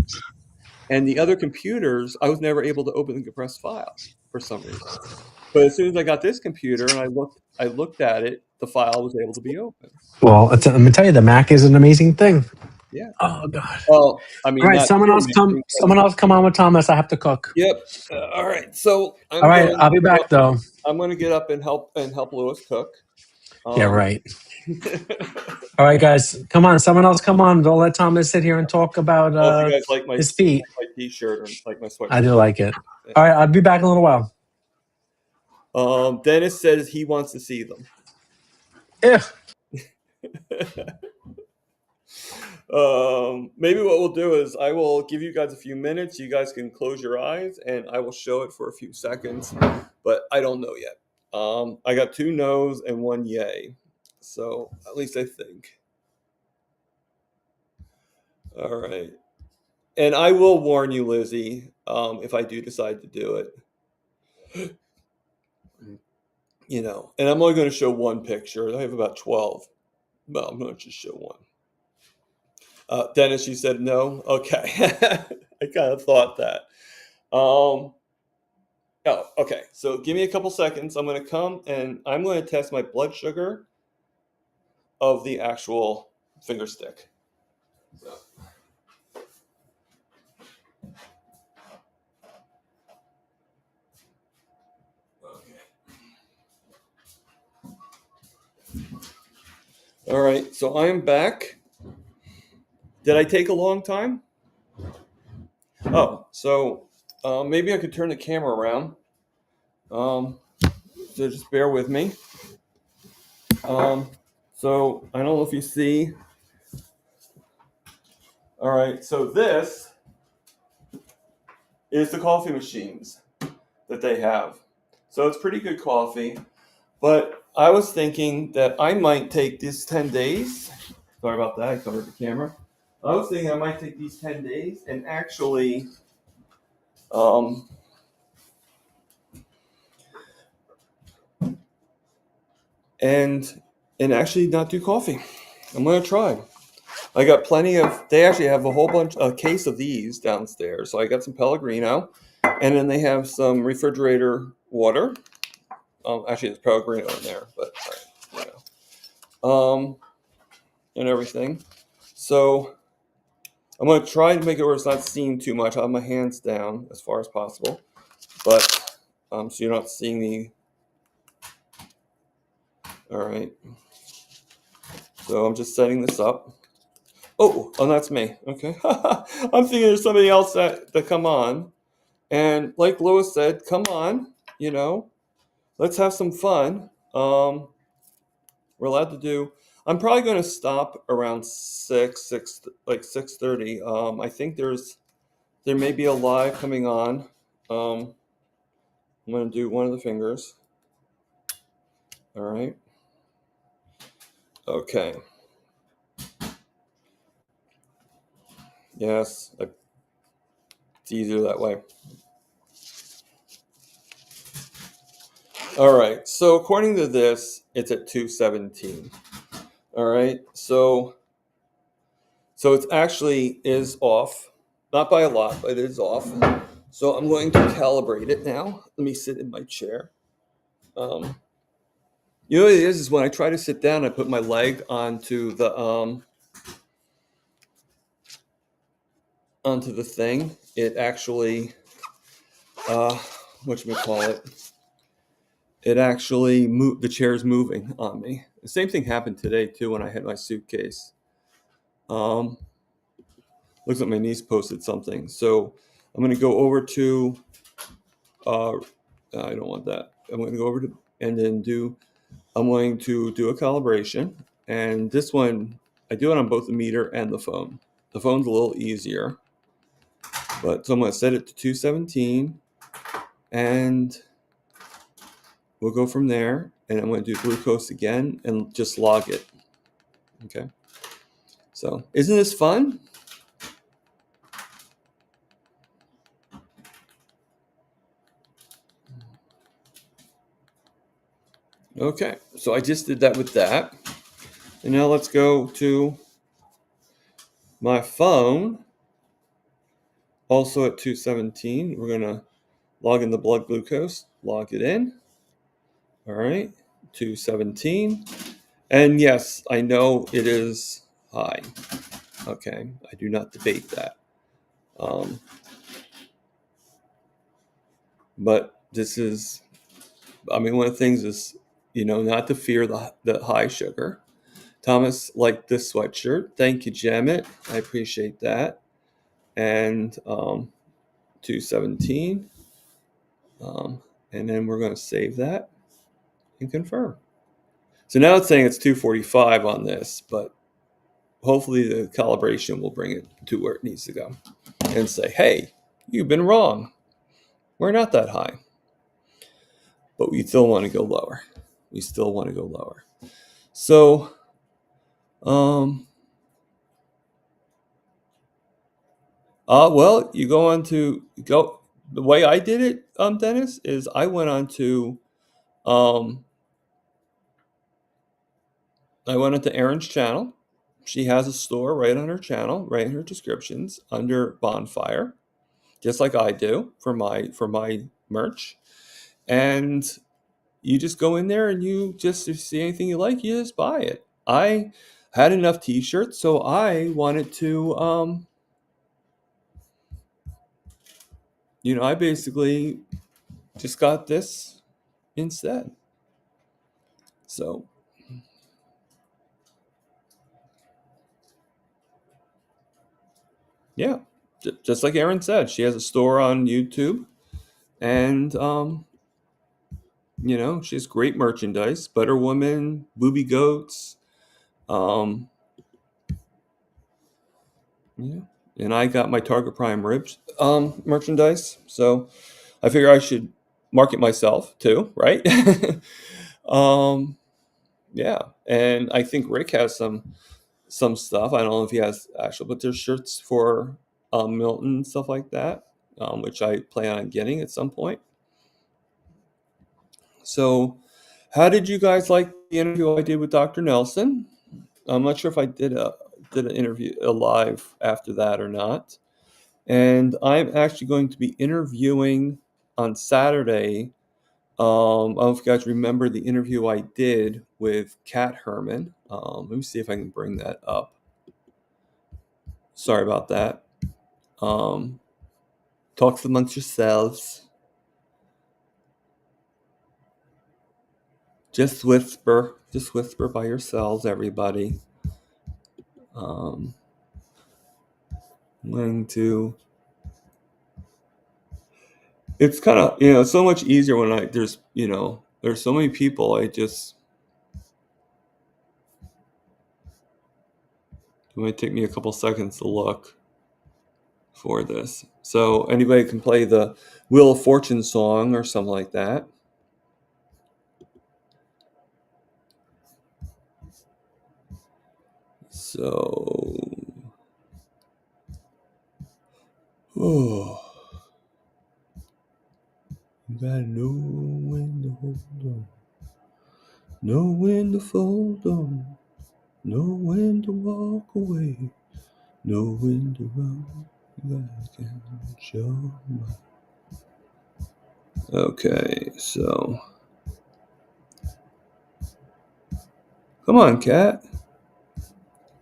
and the other computers I was never able to open the compressed file for some reason. But as soon as I got this computer and I looked at it, the file was able to be open. well, let me tell you, the Mac is an amazing thing. Yeah. Oh God. Well, I All mean, right, not someone too else come. amazing, but Someone else come on with Thomas. I have to cook. yep. All right. So All right, I'll be back though. I'm going to get up and help Lewis cook. Yeah, Um, right. All right, guys, come on. Someone else come on. Don't let Thomas sit here and talk about well, if you guys like his feet. my t-shirt or like my I sweatshirt. do like it. All right, I'll be back in a little while. Dennis says he wants to see them. Yeah. Maybe what we'll do is I will give you guys a few minutes. You guys can close your eyes, and I will show it for a few seconds. But I don't know yet. I got 2 no's and 1 yay. So at least I think. All right. And I will warn you, Lizzie, if I do decide to do it. You know, and I'm only going to show one picture. I have about 12. Well, I'm going to just show one. Dennis, you said no? Okay. I kind of thought that. Oh, okay. So give me a couple seconds. I'm going to come and I'm going to test my blood sugar of the actual finger stick. So, okay. All right. So I am back. Did I take a long time? Oh, so maybe I could turn the camera around. So just bear with me. Um, so I don't know if you see. All right. So this is the coffee machines that they have. So it's pretty good coffee. But I was thinking that I might take these 10 days. Sorry about that. I covered the camera. I was thinking I might take these 10 days and actually um, and actually not do coffee. I'm gonna try. I got plenty of. They actually have a case of these downstairs. So I got some Pellegrino, and then they have some refrigerator water. Actually, there's Pellegrino in there, but you know, and everything. So I'm going to try to make it where it's not seeing too much. I have my hands down as far as possible, but so you're not seeing the. All right. So I'm just setting this up. Oh, that's me. Okay. I'm thinking there's somebody else that come on, and like Lois said, come on. You know, let's have some fun. We're allowed to do. I'm probably going to stop around six, like 6:30. I think there may be a live coming on. Um, I'm going to do one of the fingers. All right. Okay. Yes, it's easier that way. All right. So according to this, it's at 217. All right. So it actually is off, not by a lot, but it is off. So I'm going to calibrate it now. Let me sit in my chair. Um, you know what it is when I try to sit down, I put my leg onto the thing. It actually what should we call it? It actually the chair's moving on me. The same thing happened today too when I had my suitcase. Um, looks like my niece posted something. So I'm going to go over to. Uh, I don't want that. I'm going to go over to and then do. I'm going to do a calibration, and this one I do it on both the meter and the phone. The phone's a little easier, but so I'm going to set it to 217, and we'll go from there. And I'm going to do glucose again and just log it. Okay. So isn't this fun? Okay, so I just did that with that. And now let's go to my phone, also at 217. We're going to log in the blood glucose, log it in. All right, 217. And yes, I know it is high. Okay, I do not debate that. Um, but this is, I mean, one of the things is, not to fear the high sugar. Thomas liked this sweatshirt. Thank you, Jamet. I appreciate that. And 217. And then we're going to save that and confirm. So now it's saying it's 245 on this, but hopefully the calibration will bring it to where it needs to go and say, hey, you've been wrong. We're not that high. But we still want to go lower. We still want to go lower. So, well, you go on to go. The way I did it, Dennis, is I went on to, I went onto Erin's channel. She has a store right on her channel, right in her descriptions under Bonfire, just like I do for my merch. And you just go in there and you just, if you see anything you like, you just buy it. I had enough T-shirts, so I wanted to, I basically just got this instead. So yeah, just like Erin said, she has a store on YouTube, and she has great merchandise. Butter Woman, Booby Goats, um, yeah. And I got my Target Prime ribs merchandise, so I figure I should market myself too, right? um, yeah, and I think Rick has some stuff. I don't know if he has actual, but there's shirts for Milton, stuff like that, which I plan on getting at some point. So, how did you guys like the interview I did with Dr. Nelson? I'm not sure if I did an interview a live after that or not. And I'm actually going to be interviewing on Saturday. I don't know if you guys remember the interview I did with Kat Herman. Let me see if I can bring that up. Sorry about that. Um, talk amongst yourselves. Just whisper. Just whisper by yourselves, everybody. I'm going to. It's kind of so much easier when there's so many people. It might take me a couple seconds to look for this. So anybody can play the Wheel of Fortune song or something like that. So, oh, you gotta know when to hold on, know when to fold on, know when to walk away, know when to run. Back and show my. Okay, so come on, cat.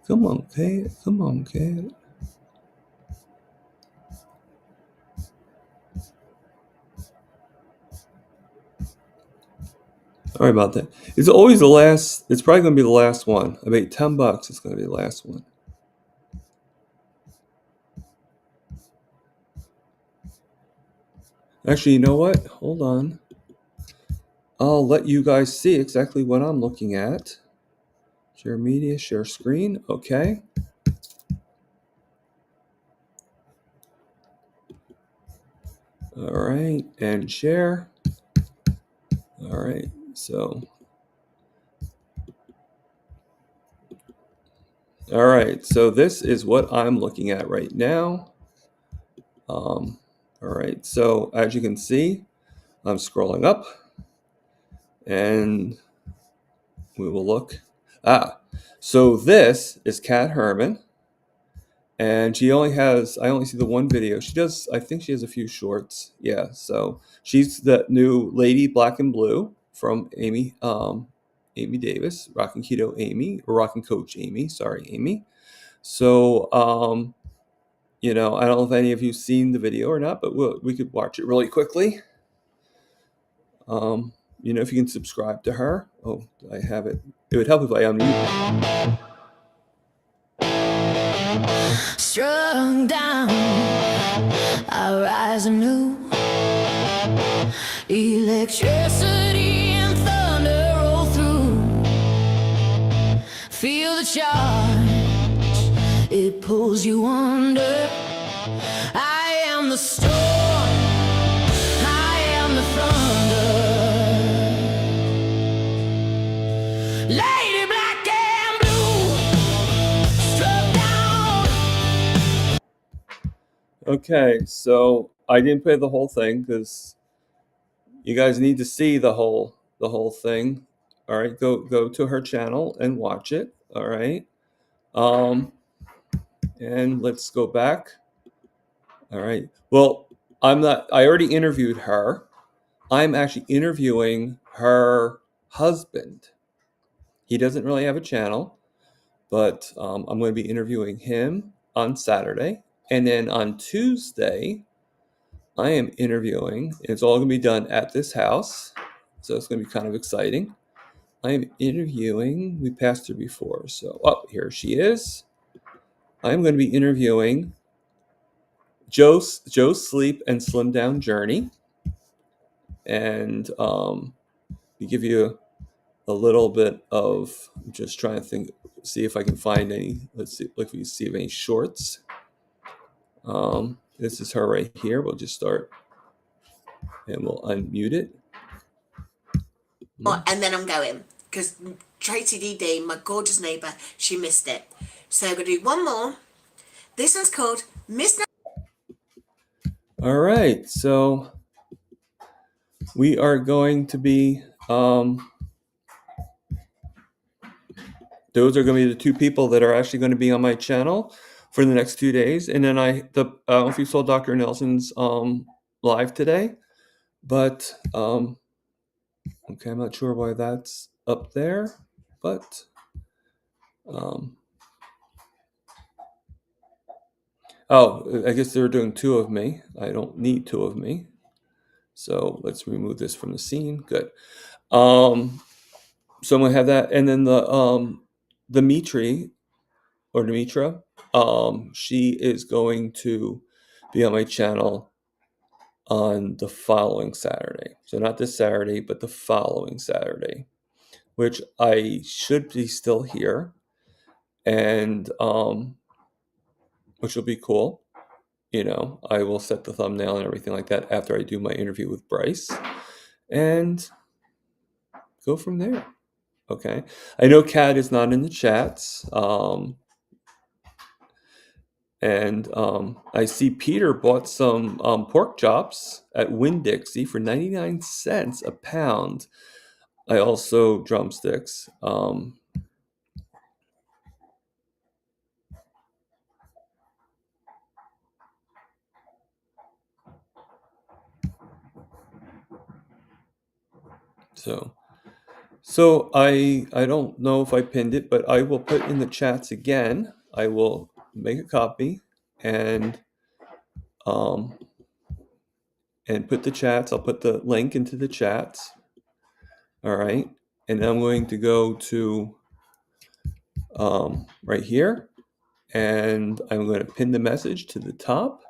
Come on, cat. Come on, cat. Sorry about that. It's always the last. It's probably going to be the last one. I bet $10. It's going to be the last one. Actually, you know what? Hold on. I'll let you guys see exactly what I'm looking at. Share media, share screen. Okay. All right. And share. All right. So, all right. So this is what I'm looking at right now. All right. So as you can see, I'm scrolling up and we will look. So this is Kat Herman. And I only see the one video. I think she has a few shorts. Yeah, so she's the new Lady Black and Blue from Amy Davis, Rockin' Keto Amy, or Rockin' Coach Amy. Sorry, Amy. So, I don't know if any of you seen the video or not, but we could watch it really quickly. If you can subscribe to her. Oh, I have it. It would help if I unmute. Strung down, I rise anew. Electricity and thunder roll through. Feel the charge, it pulls you under. I am the storm, I am the thunder. Lady Black and Blue, struck down. Okay, so I didn't play the whole thing because you guys need to see the whole thing. All right, go to her channel and watch it. All right. And let's go back. All right. Well, I already interviewed her. I'm actually interviewing her husband. He doesn't really have a channel, but I'm going to be interviewing him on Saturday. And then on Tuesday, I am interviewing. It's all going to be done at this house. So it's going to be kind of exciting. I am interviewing. We passed her before. So, here she is. I'm going to be interviewing Joe's Sleep and Slim Down Journey. And to give you a little bit of, I'm just trying to see if I can find any. Let's see if we see any shorts. This is her right here. We'll just start and we'll unmute it. And then I'm going because Tracy DD, my gorgeous neighbour, she missed it. So I'm going to do one more. This one's called Miss. All right, so we are going to be. Those are going to be the two people that are actually going to be on my channel for the next 2 days, and then I don't know if you saw Dr. Nelson's live today, but okay, I'm not sure why that's up there, but Oh, I guess they were doing two of me. I don't need two of me. So let's remove this from the scene. Good. So I'm gonna have that, and then the Mitri or Dimitra, she is going to be on my channel on the following Saturday. So not this Saturday, but the following Saturday, which I should be still here, and which will be cool. I will set the thumbnail and everything like that after I do my interview with Bryce, and go from there. Okay. I know Kat is not in the chats. And I see Peter bought some pork chops at Winn-Dixie for 99 cents a pound. I also drumsticks. So I don't know if I pinned it, but I will put in the chats again. I will make a copy and um, and put the chats. I'll put the link into the chats. All right, and I'm going to go to right here, and I'm going to pin the message to the top.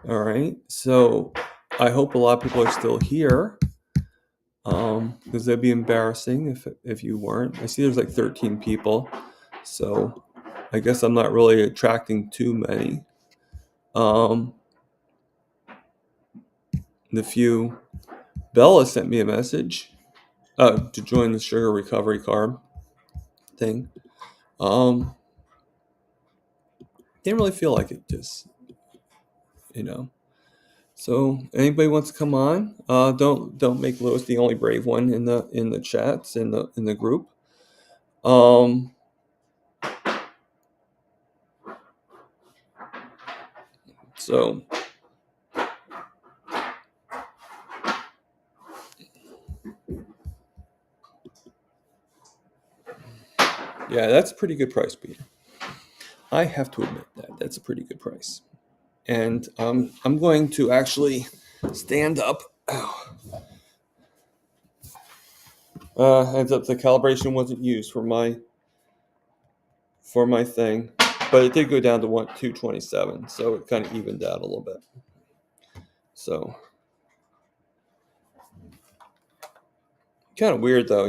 All right, so I hope a lot of people are still here, because that'd be embarrassing if you weren't. I see there's like 13 people, so I guess I'm not really attracting too many. The few Bella sent me a message to join the sugar recovery carb thing. Didn't really feel like it, just you know. So anybody wants to come on? Don't make Lewis the only brave one in the chats in the group. So yeah, that's a pretty good price, Peter. I have to admit that's a pretty good price. And I'm going to actually stand up. Heads up, the calibration wasn't used for my thing, but it did go down to 227, so it kind of evened out a little bit. So kind of weird though,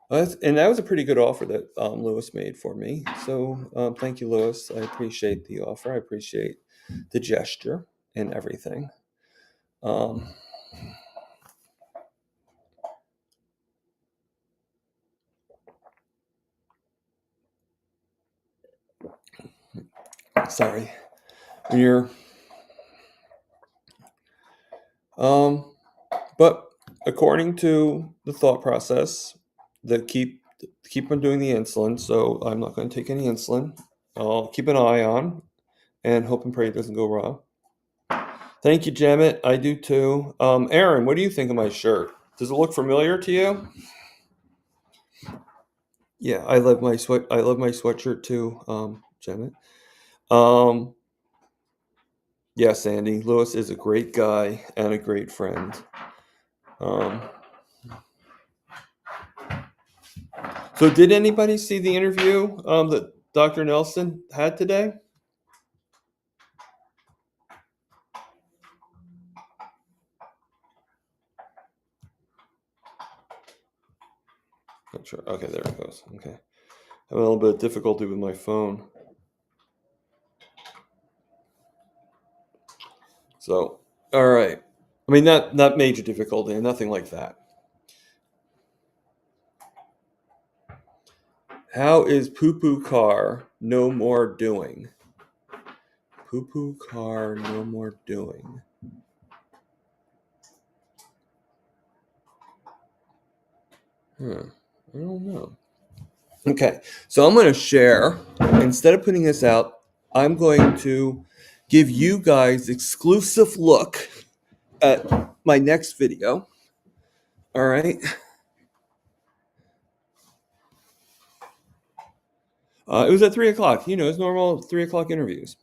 And that was a pretty good offer that Lewis made for me. So thank you, Lewis. I appreciate the offer. I appreciate the gesture and everything. Um, sorry. When you're, but according to the thought process, keep on doing the insulin. So I'm not going to take any insulin. I'll keep an eye on and hope and pray it doesn't go wrong. Thank you, Jamet. I do too. Aaron, what do you think of my shirt? Does it look familiar to you? Yeah, I love my sweatshirt too, Janet. Um, yeah, Sandy. Lewis is a great guy and a great friend. So did anybody see the interview that Dr. Nelson had today? Not sure. Okay, there it goes. Okay. Having a little bit of difficulty with my phone. So, all right. I mean, not major difficulty, nothing like that. How is Poo Poo Car no more doing? Poo Poo Car no more doing. I don't know. Okay, so I'm going to share. Instead of putting this out, I'm going to give you guys exclusive look at my next video. All right. It was at 3 o'clock. You know, it's normal 3 o'clock interviews.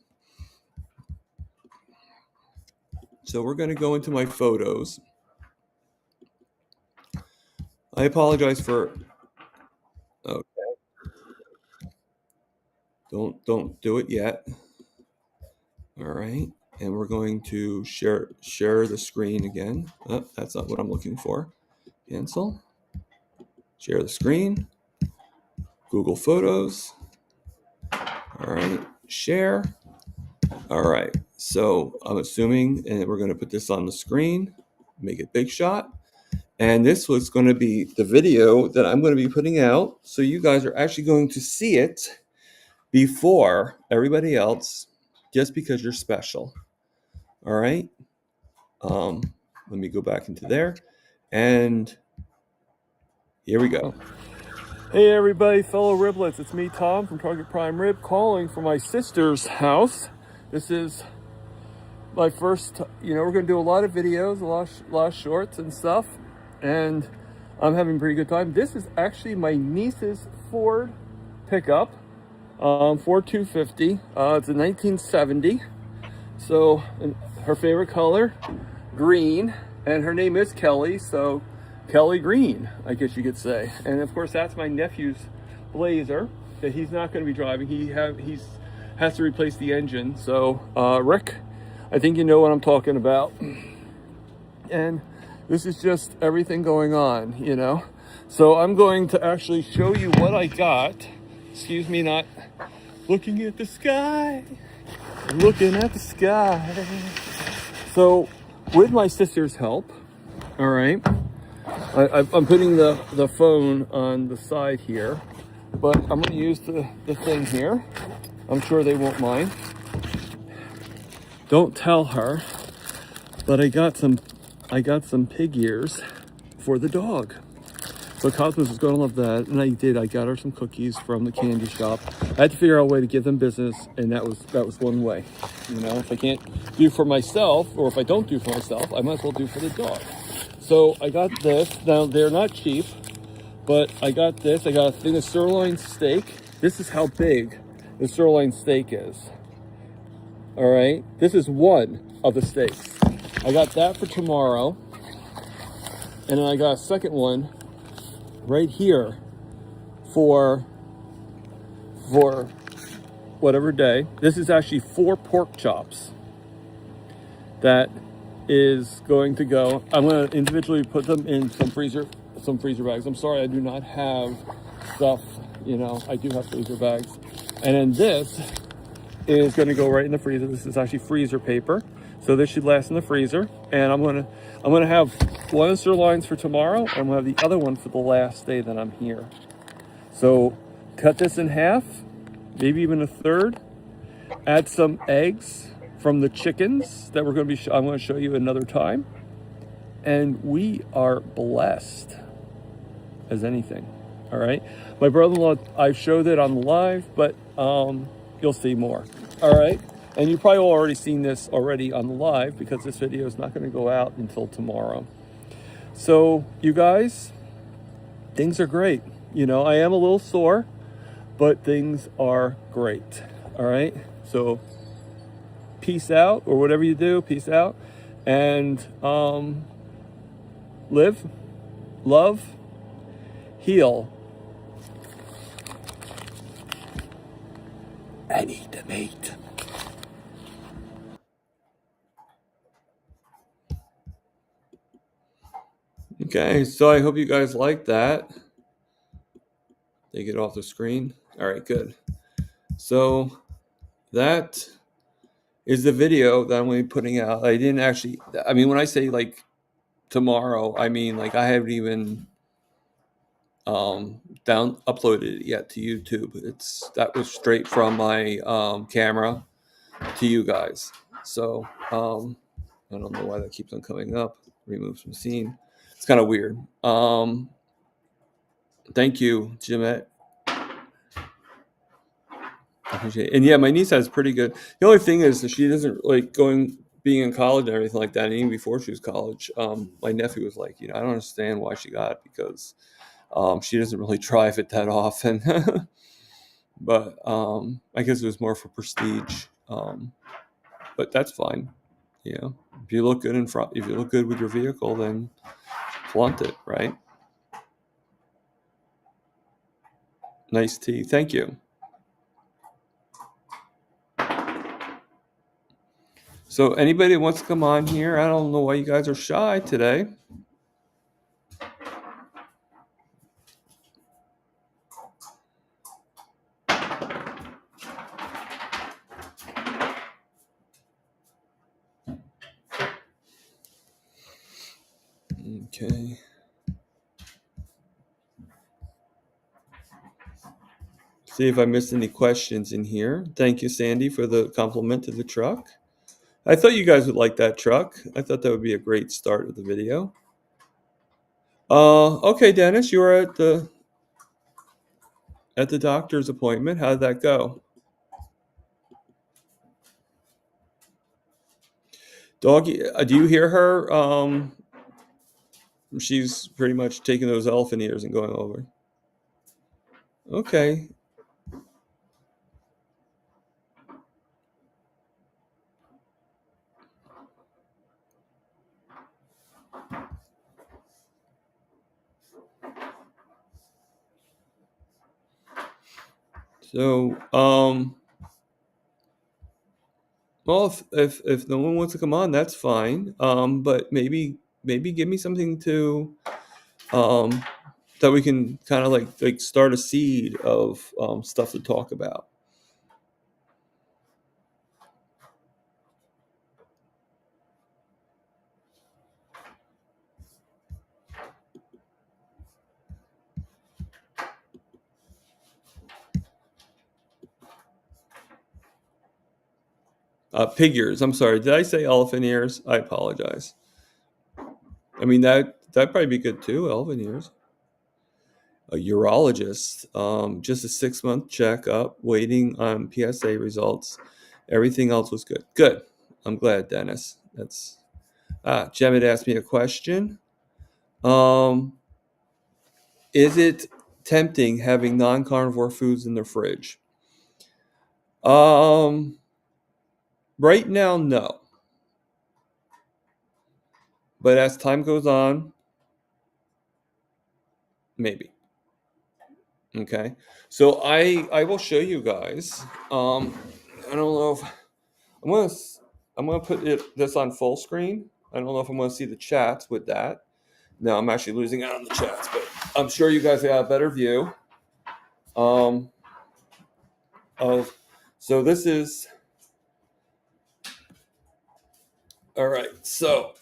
So we're going to go into my photos. I apologize for. Oh, don't do it yet. All right, and we're going to share the screen again. Oh, that's not what I'm looking for. Cancel. Share the screen. Google Photos. All right, share. All right, so I'm assuming, and we're going to put this on the screen, make it big shot. And this was going to be the video that I'm going to be putting out. So you guys are actually going to see it before everybody else, just because you're special. All right. Um, Let me go back into there. And here we go. Hey everybody, fellow riblets, it's me Tom from Target Prime Rib calling from my sister's house. This is my first, we're going to do a lot of videos, a lot of shorts and stuff, and I'm having a pretty good time. This is actually my niece's Ford pickup, Ford 250. It's a 1970, so her favorite color, green, and her name is Kelly, so Kelly Green, I guess you could say. And of course, that's my nephew's Blazer that he's not going to be driving. He's has to replace the engine. So Rick, I think you know what I'm talking about. And this is just everything going on, So I'm going to actually show you what I got. Excuse me, not looking at the sky. Looking at the sky. So with my sister's help, all right, I'm putting the phone on the side here, but I'm going to use the thing here. I'm sure they won't mind. Don't tell her, but I got some pig ears for the dog. So Cosmos is going to love that, and I did. I got her some cookies from the candy shop. I had to figure out a way to give them business, and that was one way. If I can't do for myself, or if I don't do for myself, I might as well do for the dog. So I got this. Now they're not cheap, but I got this. I got a thing of sirloin steak. This is how big the sirloin steak is. All right, this is one of the steaks. I got that for tomorrow, and then I got a second one right here for whatever day. This is actually 4 pork chops that is going to go. I'm going to individually put them in some freezer bags. I'm sorry, I do not have stuff. I do have freezer bags, and then this is going to go right in the freezer. This is actually freezer paper, so this should last in the freezer. And I'm gonna have one of the sirloins for tomorrow, and I'm gonna have the other one for the last day that I'm here. So cut this in half, maybe even a third. Add some eggs from the chickens that I'm going to show you another time, and we are blessed as anything. All right, my brother-in-law, I showed it on the live, but you'll see more. All right, and you've probably already seen this already on the live, because this video is not going to go out until tomorrow. So you guys, things are great. I am a little sore, but things are great. All right, so peace out, or whatever you do, peace out, and live, love, heal, and eat the meat. Okay, so I hope you guys like that. Take it off the screen. All right, good. So that is the video that I'm going to be putting out. I didn't actually, when I say like tomorrow, I mean like I haven't even uploaded it yet to YouTube. That was straight from my camera to you guys. So I don't know why that keeps on coming up. Remove from scene. It's kind of weird. Thank you, Jimette. I appreciate it. And yeah, my niece has pretty good. The only thing is that she doesn't like being in college and everything like that. And even before she was college, my nephew was like, I don't understand why she got it, because she doesn't really drive it that often. but I guess it was more for prestige. But that's fine. You know, if you look good in front, if you look good with your vehicle, then flaunt it, right? Nice tea. Thank you. So anybody that wants to come on here, I don't know why you guys are shy today. Okay. See if I missed any questions in here. Thank you, Sandy, for the compliment to the truck. I thought you guys would like that truck. I thought that would be a great start of the video. Okay, Dennis, you were at the doctor's appointment. How did that go? Doggy, do you hear her? She's pretty much taking those elephant ears and going over. Okay. So, well, if no one wants to come on, that's fine. But maybe give me something to um that we can kind of like start a seed of stuff to talk about. Pig ears. I'm sorry. Did I say elephant ears? I apologize. I mean that'd probably be good too. Elephant ears. A urologist. Just a 6 month checkup, waiting on PSA results. Everything else was good. Good. I'm glad, Dennis. That's Jem had asked me a question. Um, is it tempting having non-carnivore foods in the fridge? Um, right now, no. But as time goes on, maybe. Okay. So I will show you guys. I don't know if I'm gonna I'm gonna put this on full screen. I don't know if I'm gonna see the chats with that. No, I'm actually losing out on the chats, but I'm sure you guys got a better view. Um, of so this is all right. So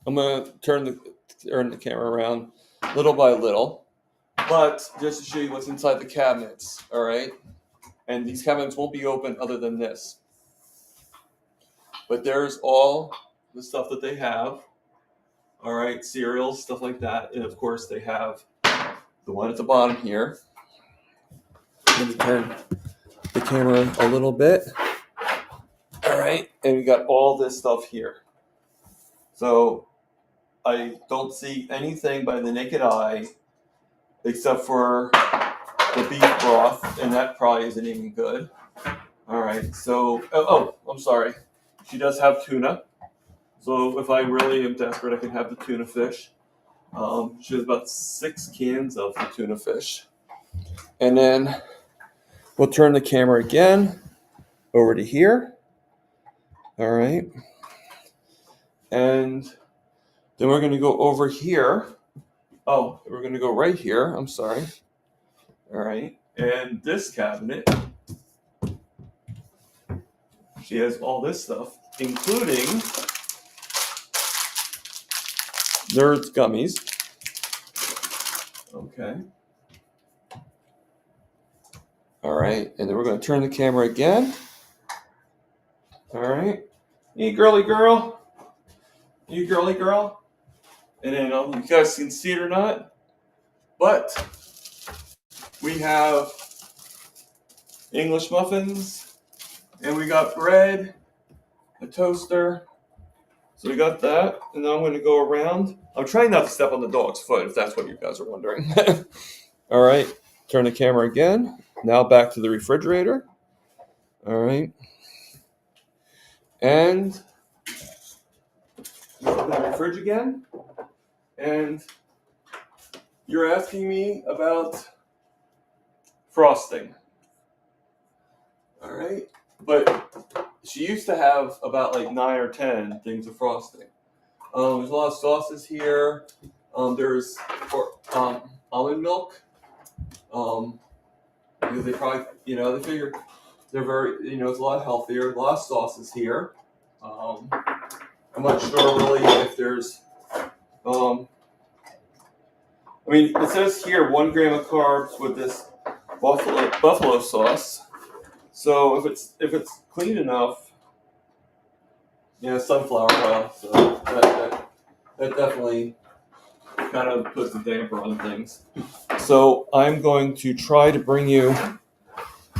I'm gonna turn the camera around little by little, but just to show you what's inside the cabinets. All right, and these cabinets won't be open other than this. But there's all the stuff that they have. All right, cereals, stuff like that, and of course they have the one at the bottom here. Let me turn the camera a little bit. All right, and we got all this stuff here. So I don't see anything by the naked eye except for the beef broth, and that probably isn't even good. All right, so I'm sorry. She does have tuna, so if I really am desperate, I can have the tuna fish. She has about 6 cans of the tuna fish, and then we'll turn the camera again over to here. All right, and then we're going to go over here. Oh, we're going to go right here. I'm sorry. All right, and this cabinet. She has all this stuff, including Nerds gummies. Okay. All right, and then we're going to turn the camera again. All right. You girly girl. You girly girl. And then you guys can see it or not, but we have English muffins, and we got bread, a toaster. So we got that, and now I'm going to go around. I'm trying not to step on the dog's foot, if that's what you guys are wondering. All right. turn the camera again. Now back to the refrigerator. All right. And open the fridge again. And you're asking me about frosting. All right. But she used to have about like 9 or 10 things of frosting. There's a lot of sauces here. There's almond milk. Because they probably, they figure they're very, it's a lot healthier. A lot of sauces here. I'm not sure really if there's, it says here 1 gram of carbs with this buffalo sauce. So if it's clean enough, sunflower oil. So that definitely kind of puts a damper on things. So I'm going to try to bring you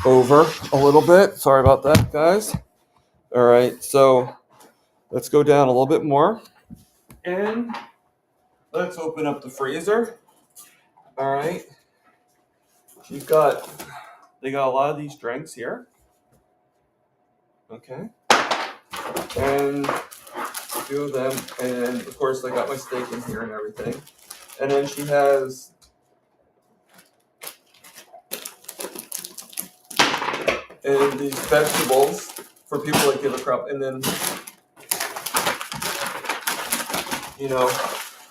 over a little bit. Sorry about that, guys. All right, so let's go down a little bit more. And let's open up the freezer. All right. They got a lot of these drinks here. Okay. And a few of them. And of course, I got my steak in here and everything. And then she has and these vegetables for people that give a crap. And then,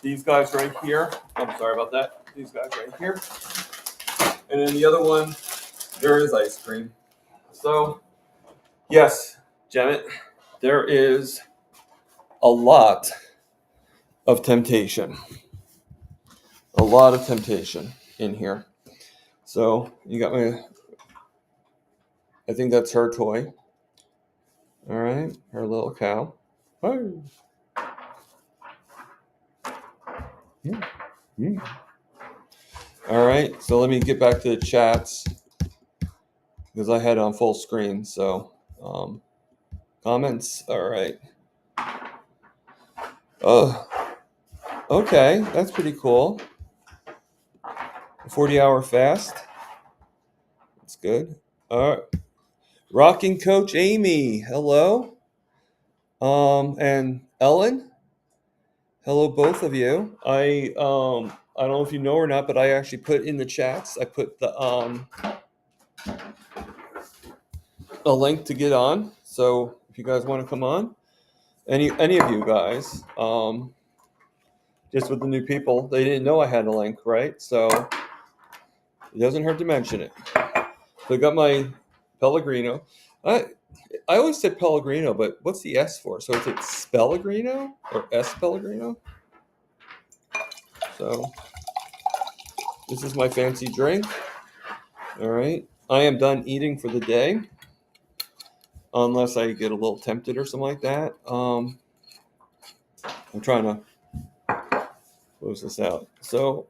these guys right here. I'm sorry about that. These guys right here. And then the other one, there is ice cream. So, yes, Janet, there is a lot of temptation. A lot of temptation in here. So, you got I think that's her toy. All right, her little cow. Oh. Yeah. Yeah. All right, so let me get back to the chats because I had it on full screen. So, comments. All right. Oh, okay, that's pretty cool. A 40-hour fast. That's good. All right. Rocking Coach Amy. Hello. And Ellen. Hello, both of you. I don't know if you know or not, but I actually put in the chats. I put the a link to get on. So if you guys want to come on, any of you guys, just with the new people, they didn't know I had a link, right? So it doesn't hurt to mention it. So I got my Pellegrino. I always said Pellegrino, but what's the S for? So is it Spellegrino or S Pellegrino? So this is my fancy drink. All right. I am done eating for the day. Unless I get a little tempted or something like that. I'm trying to close this out. So,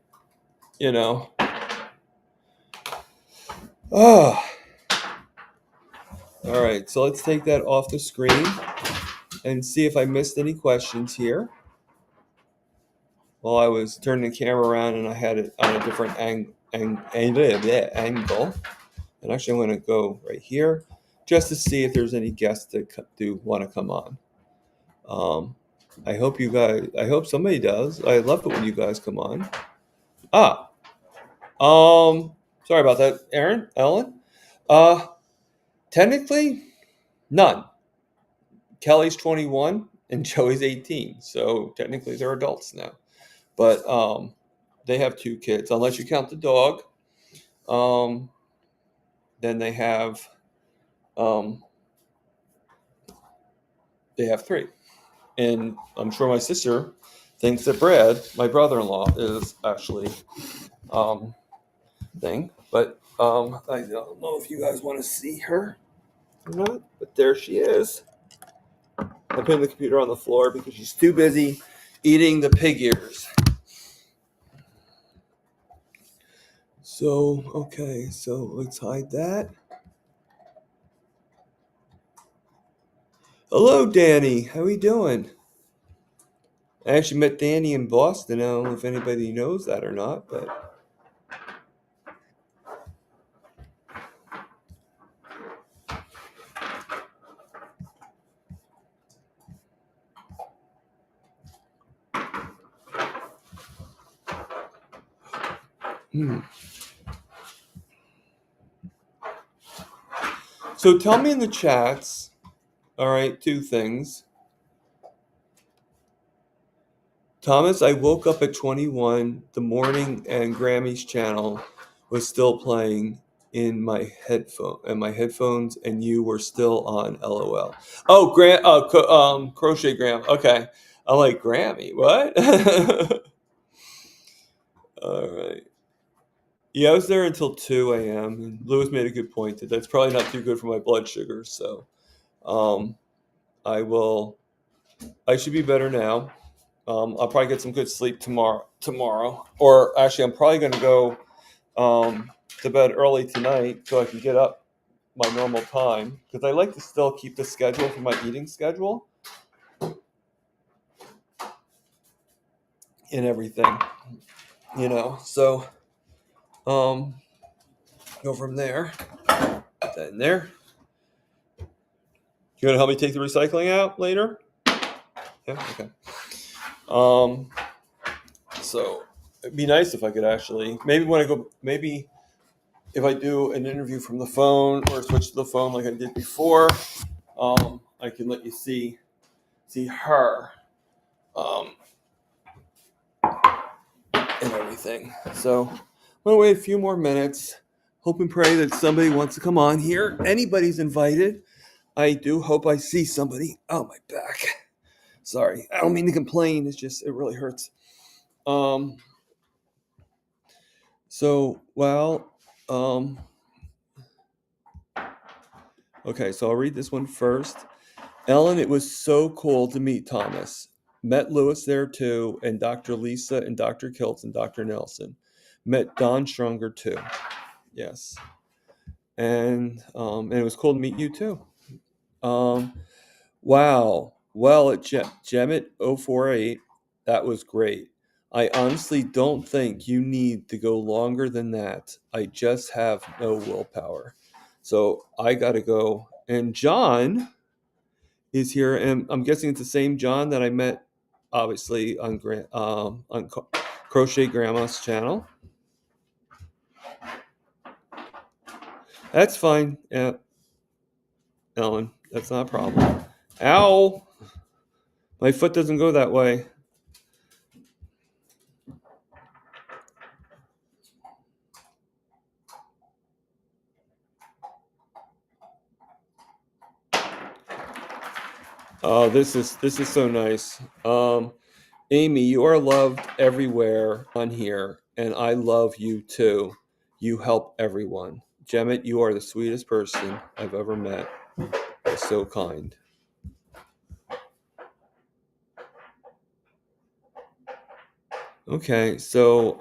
Oh. All right. So let's take that off the screen and see if I missed any questions here. While I was turning the camera around and I had it on a different angle. And actually, I'm going to go right here just to see if there's any guests that do want to come on. I hope somebody does. I love it when you guys come on. Sorry about that, Ellen. Technically, none. Kelly's 21 and Joey's 18, so technically they're adults now. But they have 2 kids, unless you count the dog. Then they have 3, and I'm sure my sister thinks that Brad, my brother-in-law, is actually thing. But I don't know if you guys want to see her or not. But there she is. I'm putting the computer on the floor because she's too busy eating the pig ears. So, okay, so let's hide that. Hello, Danny. How are you doing? I actually met Danny in Boston. I don't know if anybody knows that or not, but Hmm. So tell me in the chats, all right, two things. Thomas, I woke up at 21 the morning and Grammy's channel was still playing in my headphones, and you were still on LOL. Oh, Crochet Graham. Okay. I'm like, Grammy, what? All right. Yeah, I was there until 2 a.m. And Lewis made a good point that that's probably not too good for my blood sugar. So um, I will, I should be better now. I'll probably get some good sleep tomorrow. Or actually, I'm probably going to go to bed early tonight so I can get up my normal time. Because I like to still keep the schedule for my eating schedule and everything, So um, go from there. Put that in there. You going to help me take the recycling out later? Yeah, okay. Um, so it'd be nice if I could actually maybe if I do an interview from the phone or switch to the phone like I did before, I can let you see her um, and everything. So I'm gonna wait a few more minutes. Hope and pray that somebody wants to come on here. Anybody's invited. I do hope I see somebody. Oh, my back. Sorry, I don't mean to complain. It's just it really hurts. Um, so well, okay. So I'll read this one first. Ellen, it was so cool to meet Thomas. Met Lewis there too, and Dr. Lisa and Dr. Kiltz and Dr. Nelson. Met Don Stronger too. Yes. And it was cool to meet you too. Um, wow. Well, at Gemet 048, that was great. I honestly don't think you need to go longer than that. I just have no willpower. So I got to go. And John is here, and I'm guessing it's the same John that I met, obviously on Crochet Grandma's channel. That's fine, yeah, Ellen. That's not a problem. Ow! My foot doesn't go that way. Oh, this is so nice. Amy, you are loved everywhere on here, and I love you too. You help everyone. Gemmet, you are the sweetest person I've ever met. You're so kind. Okay, so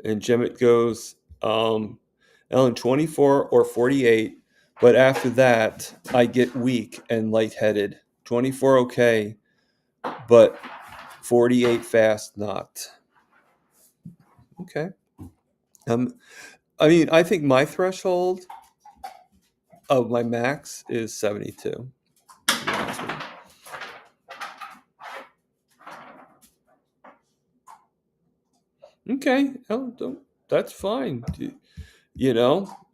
and Gemmet goes, Ellen, 24 or 48, but after that, I get weak and lightheaded. 24, okay, but 48 fast, not. Okay. Um, I mean, I think my threshold of my max is 72. To be honest with you. Okay, that's fine.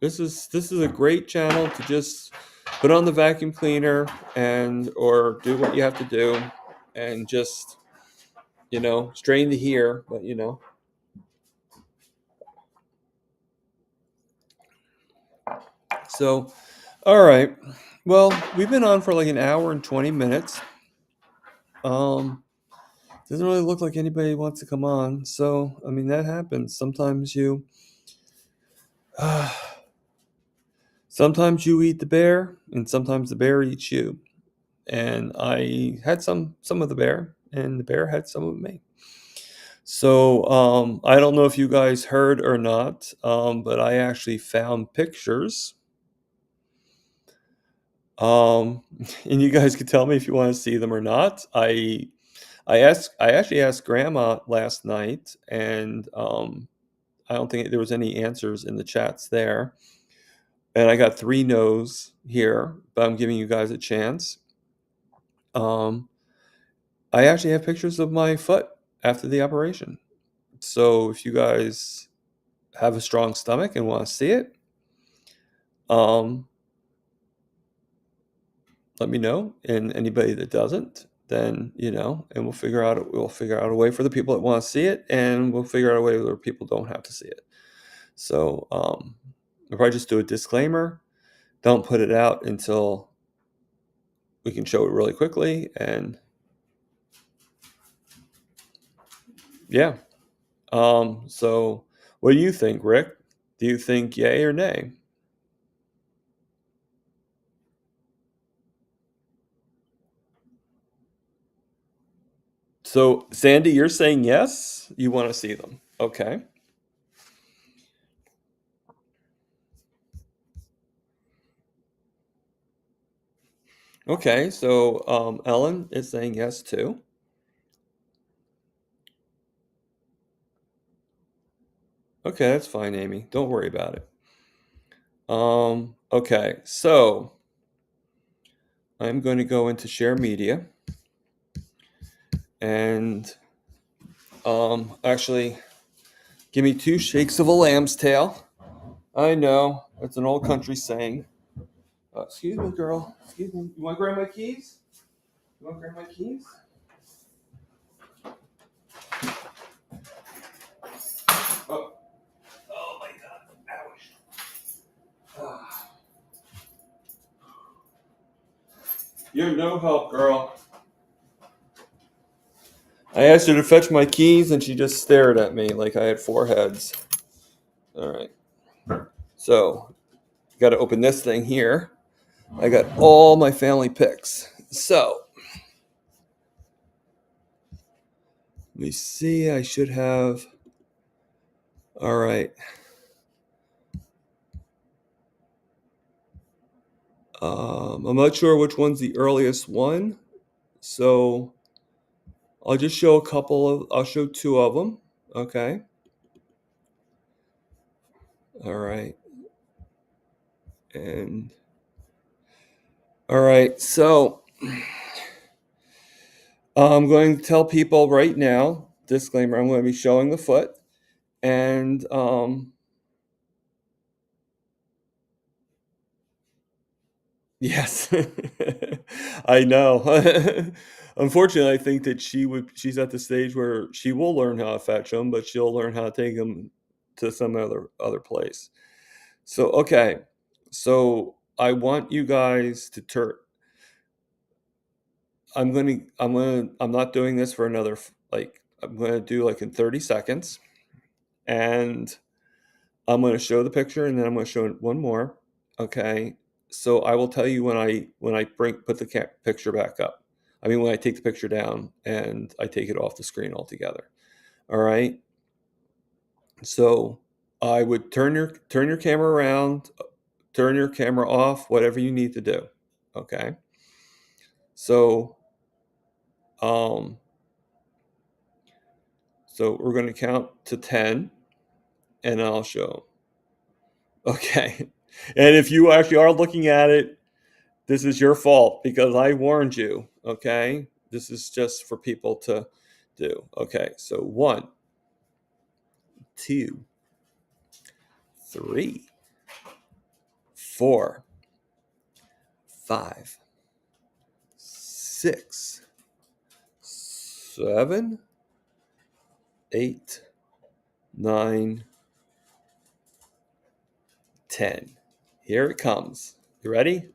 This is a great channel to just put on the vacuum cleaner and or do what you have to do and just strain to hear, but so all right, well, we've been on for like an hour and 20 minutes. Doesn't really look like anybody wants to come on, so I mean that happens sometimes. Sometimes you eat the bear and sometimes the bear eats you, and I had some of the bear and the bear had some of me. So I don't know if you guys heard or not, but I actually found pictures. Um, and you guys can tell me if you want to see them or not. I actually asked Grandma last night, and I don't think there was any answers in the chats there. And I got 3 no's here, but I'm giving you guys a chance. Um, I actually have pictures of my foot after the operation. So if you guys have a strong stomach and want to see it, um, let me know. And anybody that doesn't, then and we'll figure out a way for the people that want to see it, and we'll figure out a way where people don't have to see it. So I'll probably just do a disclaimer. Don't put it out until we can show it really quickly. And yeah. So what do you think, Rick? Do you think yay or nay? So Sandy, you're saying yes? You want to see them. Okay. Okay, so Ellen is saying yes too. Okay, that's fine, Amy. Don't worry about it. Okay, so I'm going to go into share media and actually give me 2 shakes of a lamb's tail. I know, it's an old country saying. Excuse me, girl. Excuse me. You want to grab my keys? You want to grab my keys? Oh, oh my God. Ouch. Ah. You're no help, girl. I asked her to fetch my keys and she just stared at me like I had 4 heads. All right. So, got to open this thing here. I got all my family pics. So, let me see. I should have. All right. I'm not sure which one's the earliest one. So, I'll just show I'll show 2 of them. Okay. All right. And, all right. So, I'm going to tell people right now, disclaimer, I'm going to be showing the foot. And, yes, I know. Unfortunately, I think that she's at the stage where she will learn how to fetch them, but she'll learn how to take them to some other place. So, okay. So I want you guys to turn. I'm not doing this for another, like, I'm going to do like in 30 seconds. And I'm going to show the picture and then I'm going to show one more. Okay. So I will tell you when I put the picture back up. I mean, when I take the picture down and I take it off the screen altogether. All right. So I would turn your camera around, turn your camera off, whatever you need to do. Okay. So, um, so we're going to count to 10 and I'll show. Okay. And if you actually are looking at it, this is your fault because I warned you. Okay. This is just for people to do. Okay. So 1, 2, 3, 4, 5, 6, 7, 8, 9, 10. Here it comes. You ready?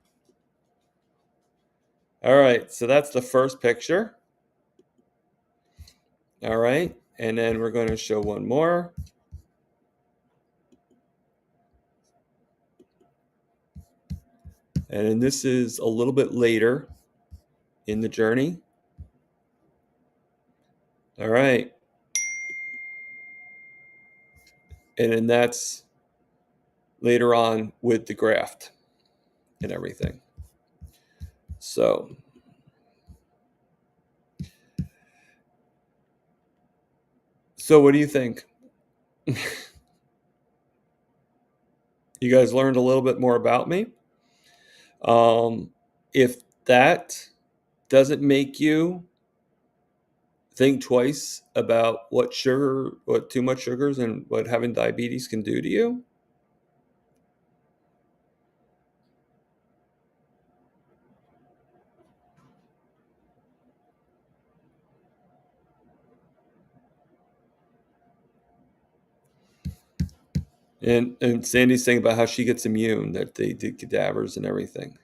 All right. So that's the first picture. All right. And then we're going to show one more. And then this is a little bit later in the journey. All right. And then that's later on with the graft and everything. So what do you think? You guys learned a little bit more about me. If that doesn't make you think twice about what too much sugars and what having diabetes can do to you. And Sandy's saying about how she gets immune, that they did cadavers and everything.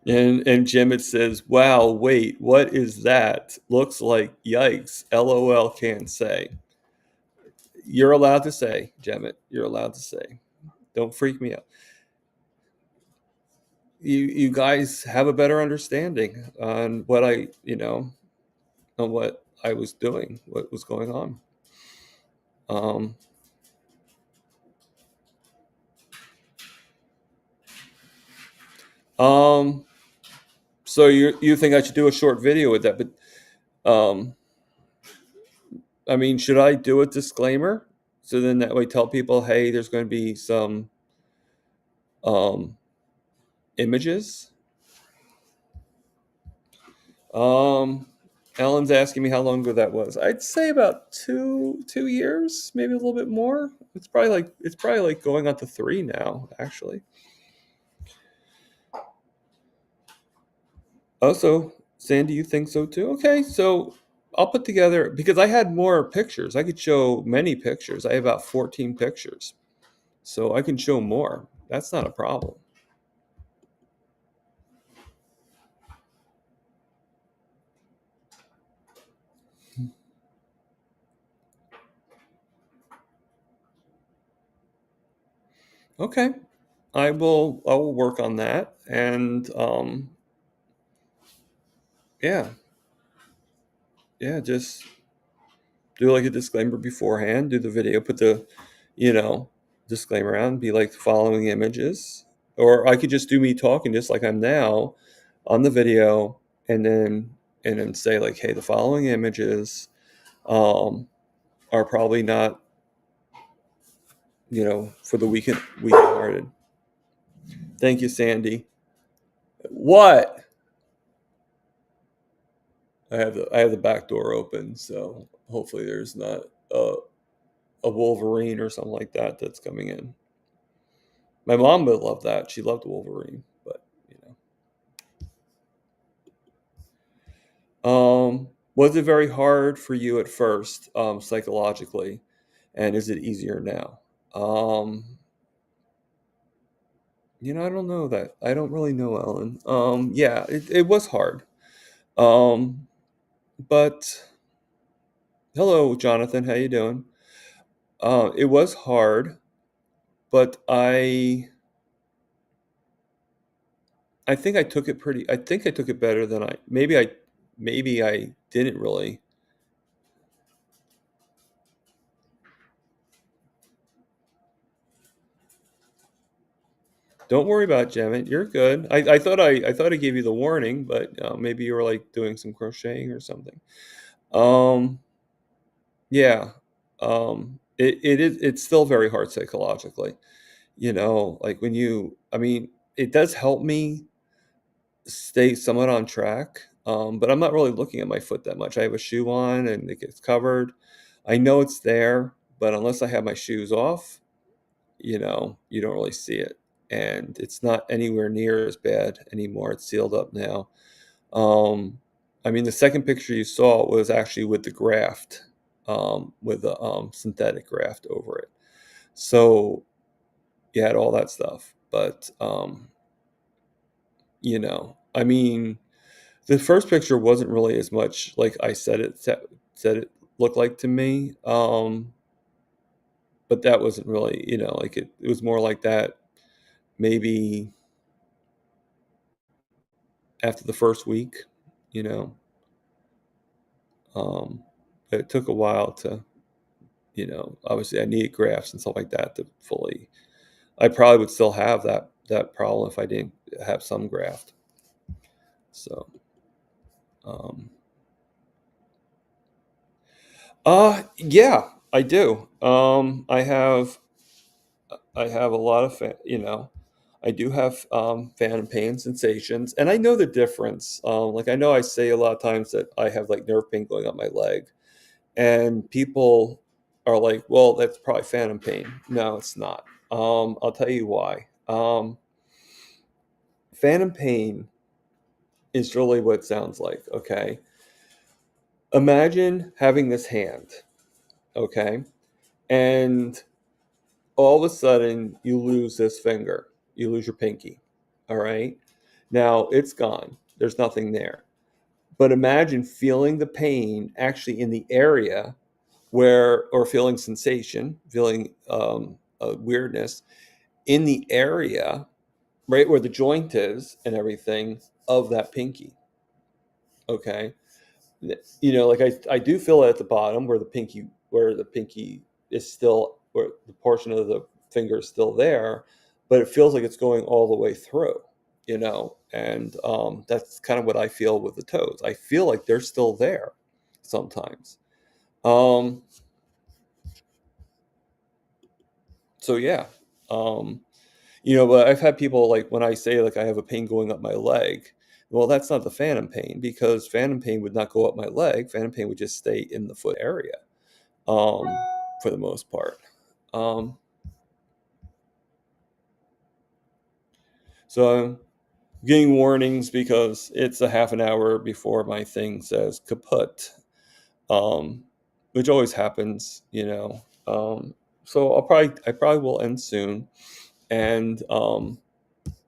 And Jim, it says, "Wow, wait, what is that? Looks like yikes. LOL, can't say." You're allowed to say, Jemmett. You're allowed to say. Don't freak me out. You guys have a better understanding on what on what I was doing, what was going on. Um, um, so you think I should do a short video with that? But I mean, should I do a disclaimer so then that way tell people, hey, there's going to be some um, images? Um, Ellen's asking me how long ago that was. I'd say about 2 years, maybe a little bit more. It's probably like going on to 3 now, actually. Also, Sandy, you think so too? Okay, so I'll put together because I had more pictures. I could show many pictures. I have about 14 pictures, so I can show more. That's not a problem. Okay, I will work on that, and yeah, yeah, just do like a disclaimer beforehand. Do the video, put the you know disclaimer on, be like following images, or I could just do me talking just like I'm now on the video, and then say like, hey, the following images um, are probably not for the weekend hearted. Thank you, Sandy. What? I have the back door open, so hopefully there's not a Wolverine or something like that that's coming in. My mom would love that. She loved Wolverine, but was it very hard for you at first, psychologically, and is it easier now? I don't know that. I don't really know, Ellen. Yeah, it was hard. Um, but hello, Jonathan. How you doing? It was hard, but I think I took it pretty. I think I took it better than maybe I didn't really. Don't worry about it, Janet. You're good. I thought I gave you the warning, but maybe you were like doing some crocheting or something. Um, yeah. It's still very hard psychologically. Like I mean, it does help me stay somewhat on track. But I'm not really looking at my foot that much. I have a shoe on and it gets covered. I know it's there, but unless I have my shoes off, you don't really see it. And it's not anywhere near as bad anymore. It's sealed up now. Um, I mean, the second picture you saw was actually with the graft, with the synthetic graft over it. So you had all that stuff. But, I mean, the first picture wasn't really as much like I said it looked like to me. But that wasn't really, like it was more like that maybe after the first week, you know. But it took a while to, obviously I needed grafts and stuff like that to fully. I probably would still have that problem if I didn't have some graft. So, um, yeah, I do. I have a lot of, I do have phantom pain sensations, and I know the difference. Like I know I say a lot of times that I have like nerve pain going up my leg, and people are like, "Well, that's probably phantom pain." No, it's not. I'll tell you why. Phantom pain is really what it sounds like. Okay, imagine having this hand. Okay, and all of a sudden you lose this finger. You lose your pinky. All right. Now it's gone. There's nothing there. But imagine feeling the pain actually in the area where, or feeling sensation, feeling weirdness in the area, right where the joint is and everything of that pinky. Okay. Like I do feel it at the bottom where the pinky is still, where the portion of the finger is still there, but it feels like it's going all the way through, and that's kind of what I feel with the toes. I feel like they're still there sometimes. um so yeah. um but I've had people, like, when I say like I have a pain going up my leg, well, that's not the phantom pain, because phantom pain would not go up my leg. Phantom pain would just stay in the foot area, um, for the most part. Um, so I'm getting warnings because it's a half an hour before my thing says kaput, um, which always happens. So I probably will end soon, and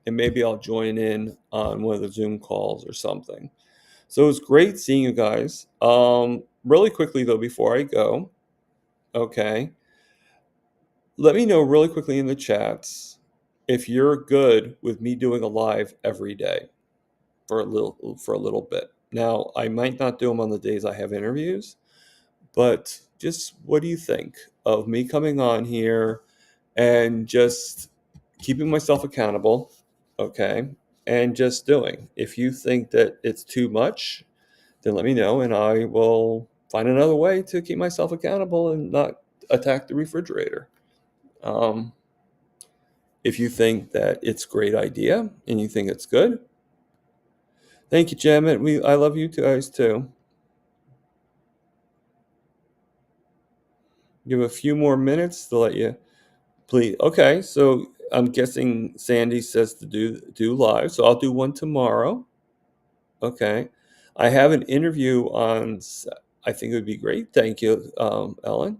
maybe I'll join in on one of the Zoom calls or something. So it was great seeing you guys. Really quickly though, before I go, okay, let me know really quickly in the chats if you're good with me doing a live every day for a little bit. Now, I might not do them on the days I have interviews, but just what do you think of me coming on here and just keeping myself accountable, okay? And just doing. If you think that it's too much, then let me know and I will find another way to keep myself accountable and not attack the refrigerator. Um, if you think that it's a great idea and you think it's good, thank you, Jamet. I love you guys too. Give a few more minutes to let you, please. Okay, so I'm guessing Sandy says to do live, so I'll do one tomorrow. Okay, I have an interview on. I think it would be great. Thank you, Ellen.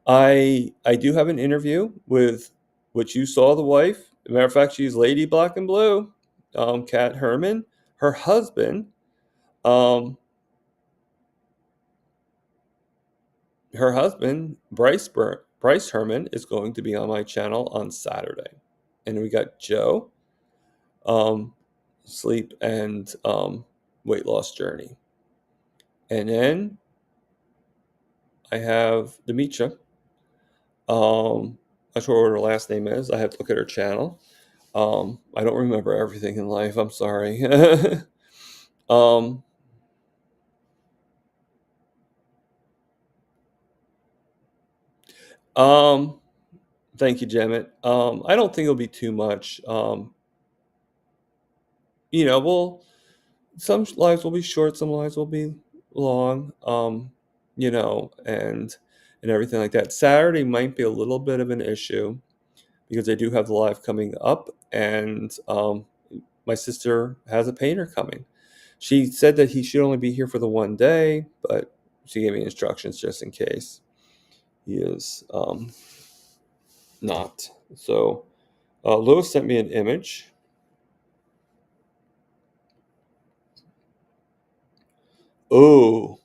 I do have an interview with which you saw the wife. As a matter of fact, she's Lady Black and Blue, Kat Herman. Her husband, um, Bryce Herman, is going to be on my channel on Saturday, and we got Joe, um, sleep and weight loss journey, and then I have Demetra. Not sure what her last name is. I have to look at her channel. I don't remember everything in life. I'm sorry. um, um, Thank you, Jamet. I don't think it'll be too much. Well, some lives will be short, some lives will be long. And everything like that. Saturday might be a little bit of an issue because I do have the live coming up, and my sister has a painter coming. She said that he should only be here for the one day, but she gave me instructions just in case he is not. So Lewis sent me an image. Oh,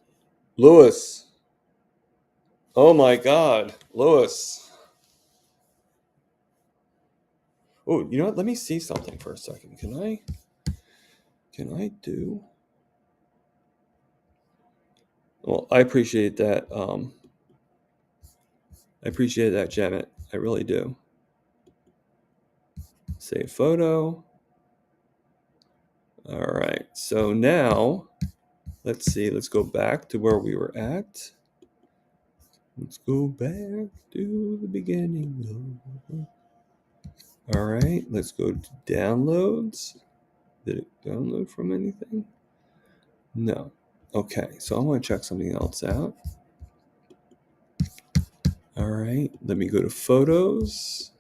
Lewis. Oh my God, Lewis. Oh, you know what? Let me see something for a second. Can I do? Well, I appreciate that. I appreciate that, Janet. I really do. Save photo. All right. So now, let's see. Let's go back to where we were at. Let's go back to the beginning. All right, let's go to downloads. Did it download from anything? No. Okay, so I want to check something else out. All right, let me go to photos.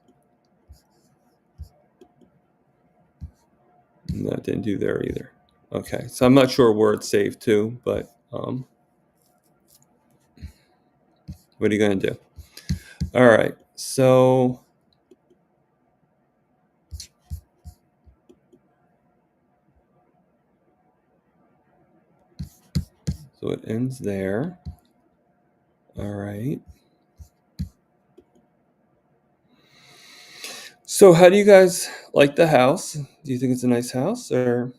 No, it didn't do there either. Okay, so I'm not sure where it's saved to, but what are you going to do? All right, so it ends there. All right. So how do you guys like the house? Do you think it's a nice house or?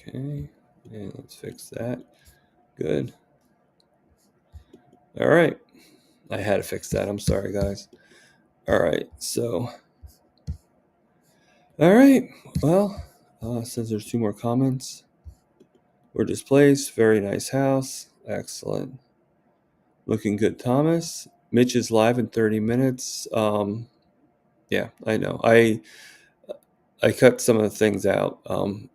Okay, and let's fix that. Good. All right. I had to fix that. I'm sorry, guys. All right. So, all right. Well, since there's 2 more comments, we're displaced. Very nice house. Excellent. Looking good, Thomas. Mitch is live in 30 minutes. Yeah, I know. I cut some of the things out.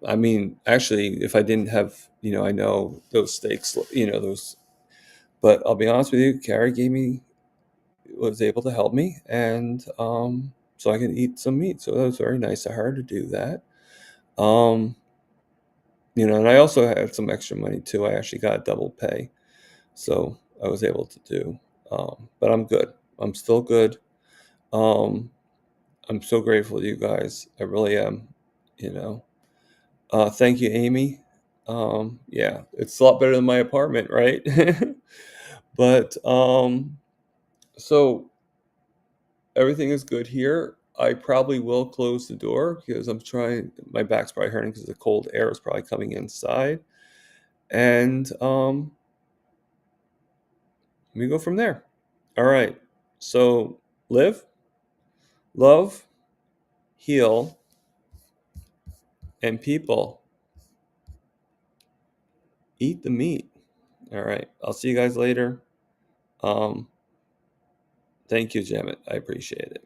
I mean, actually, if I didn't have, I know those steaks, those. But I'll be honest with you, Carrie was able to help me, and so I can eat some meat. So that was very nice of her to do that. Um, and I also had some extra money too. I actually got double pay, so I was able to do. But I'm good. I'm still good. Um, I'm so grateful to you guys. I really am. You know. Thank you, Amy. Yeah, it's a lot better than my apartment, right? But so everything is good here. I probably will close the door because I'm trying. My back's probably hurting because the cold air is probably coming inside, and we go from there. All right. So live, love, heal, and people eat the meat. All right. I'll see you guys later. Um, Thank you, Jamet. I appreciate it.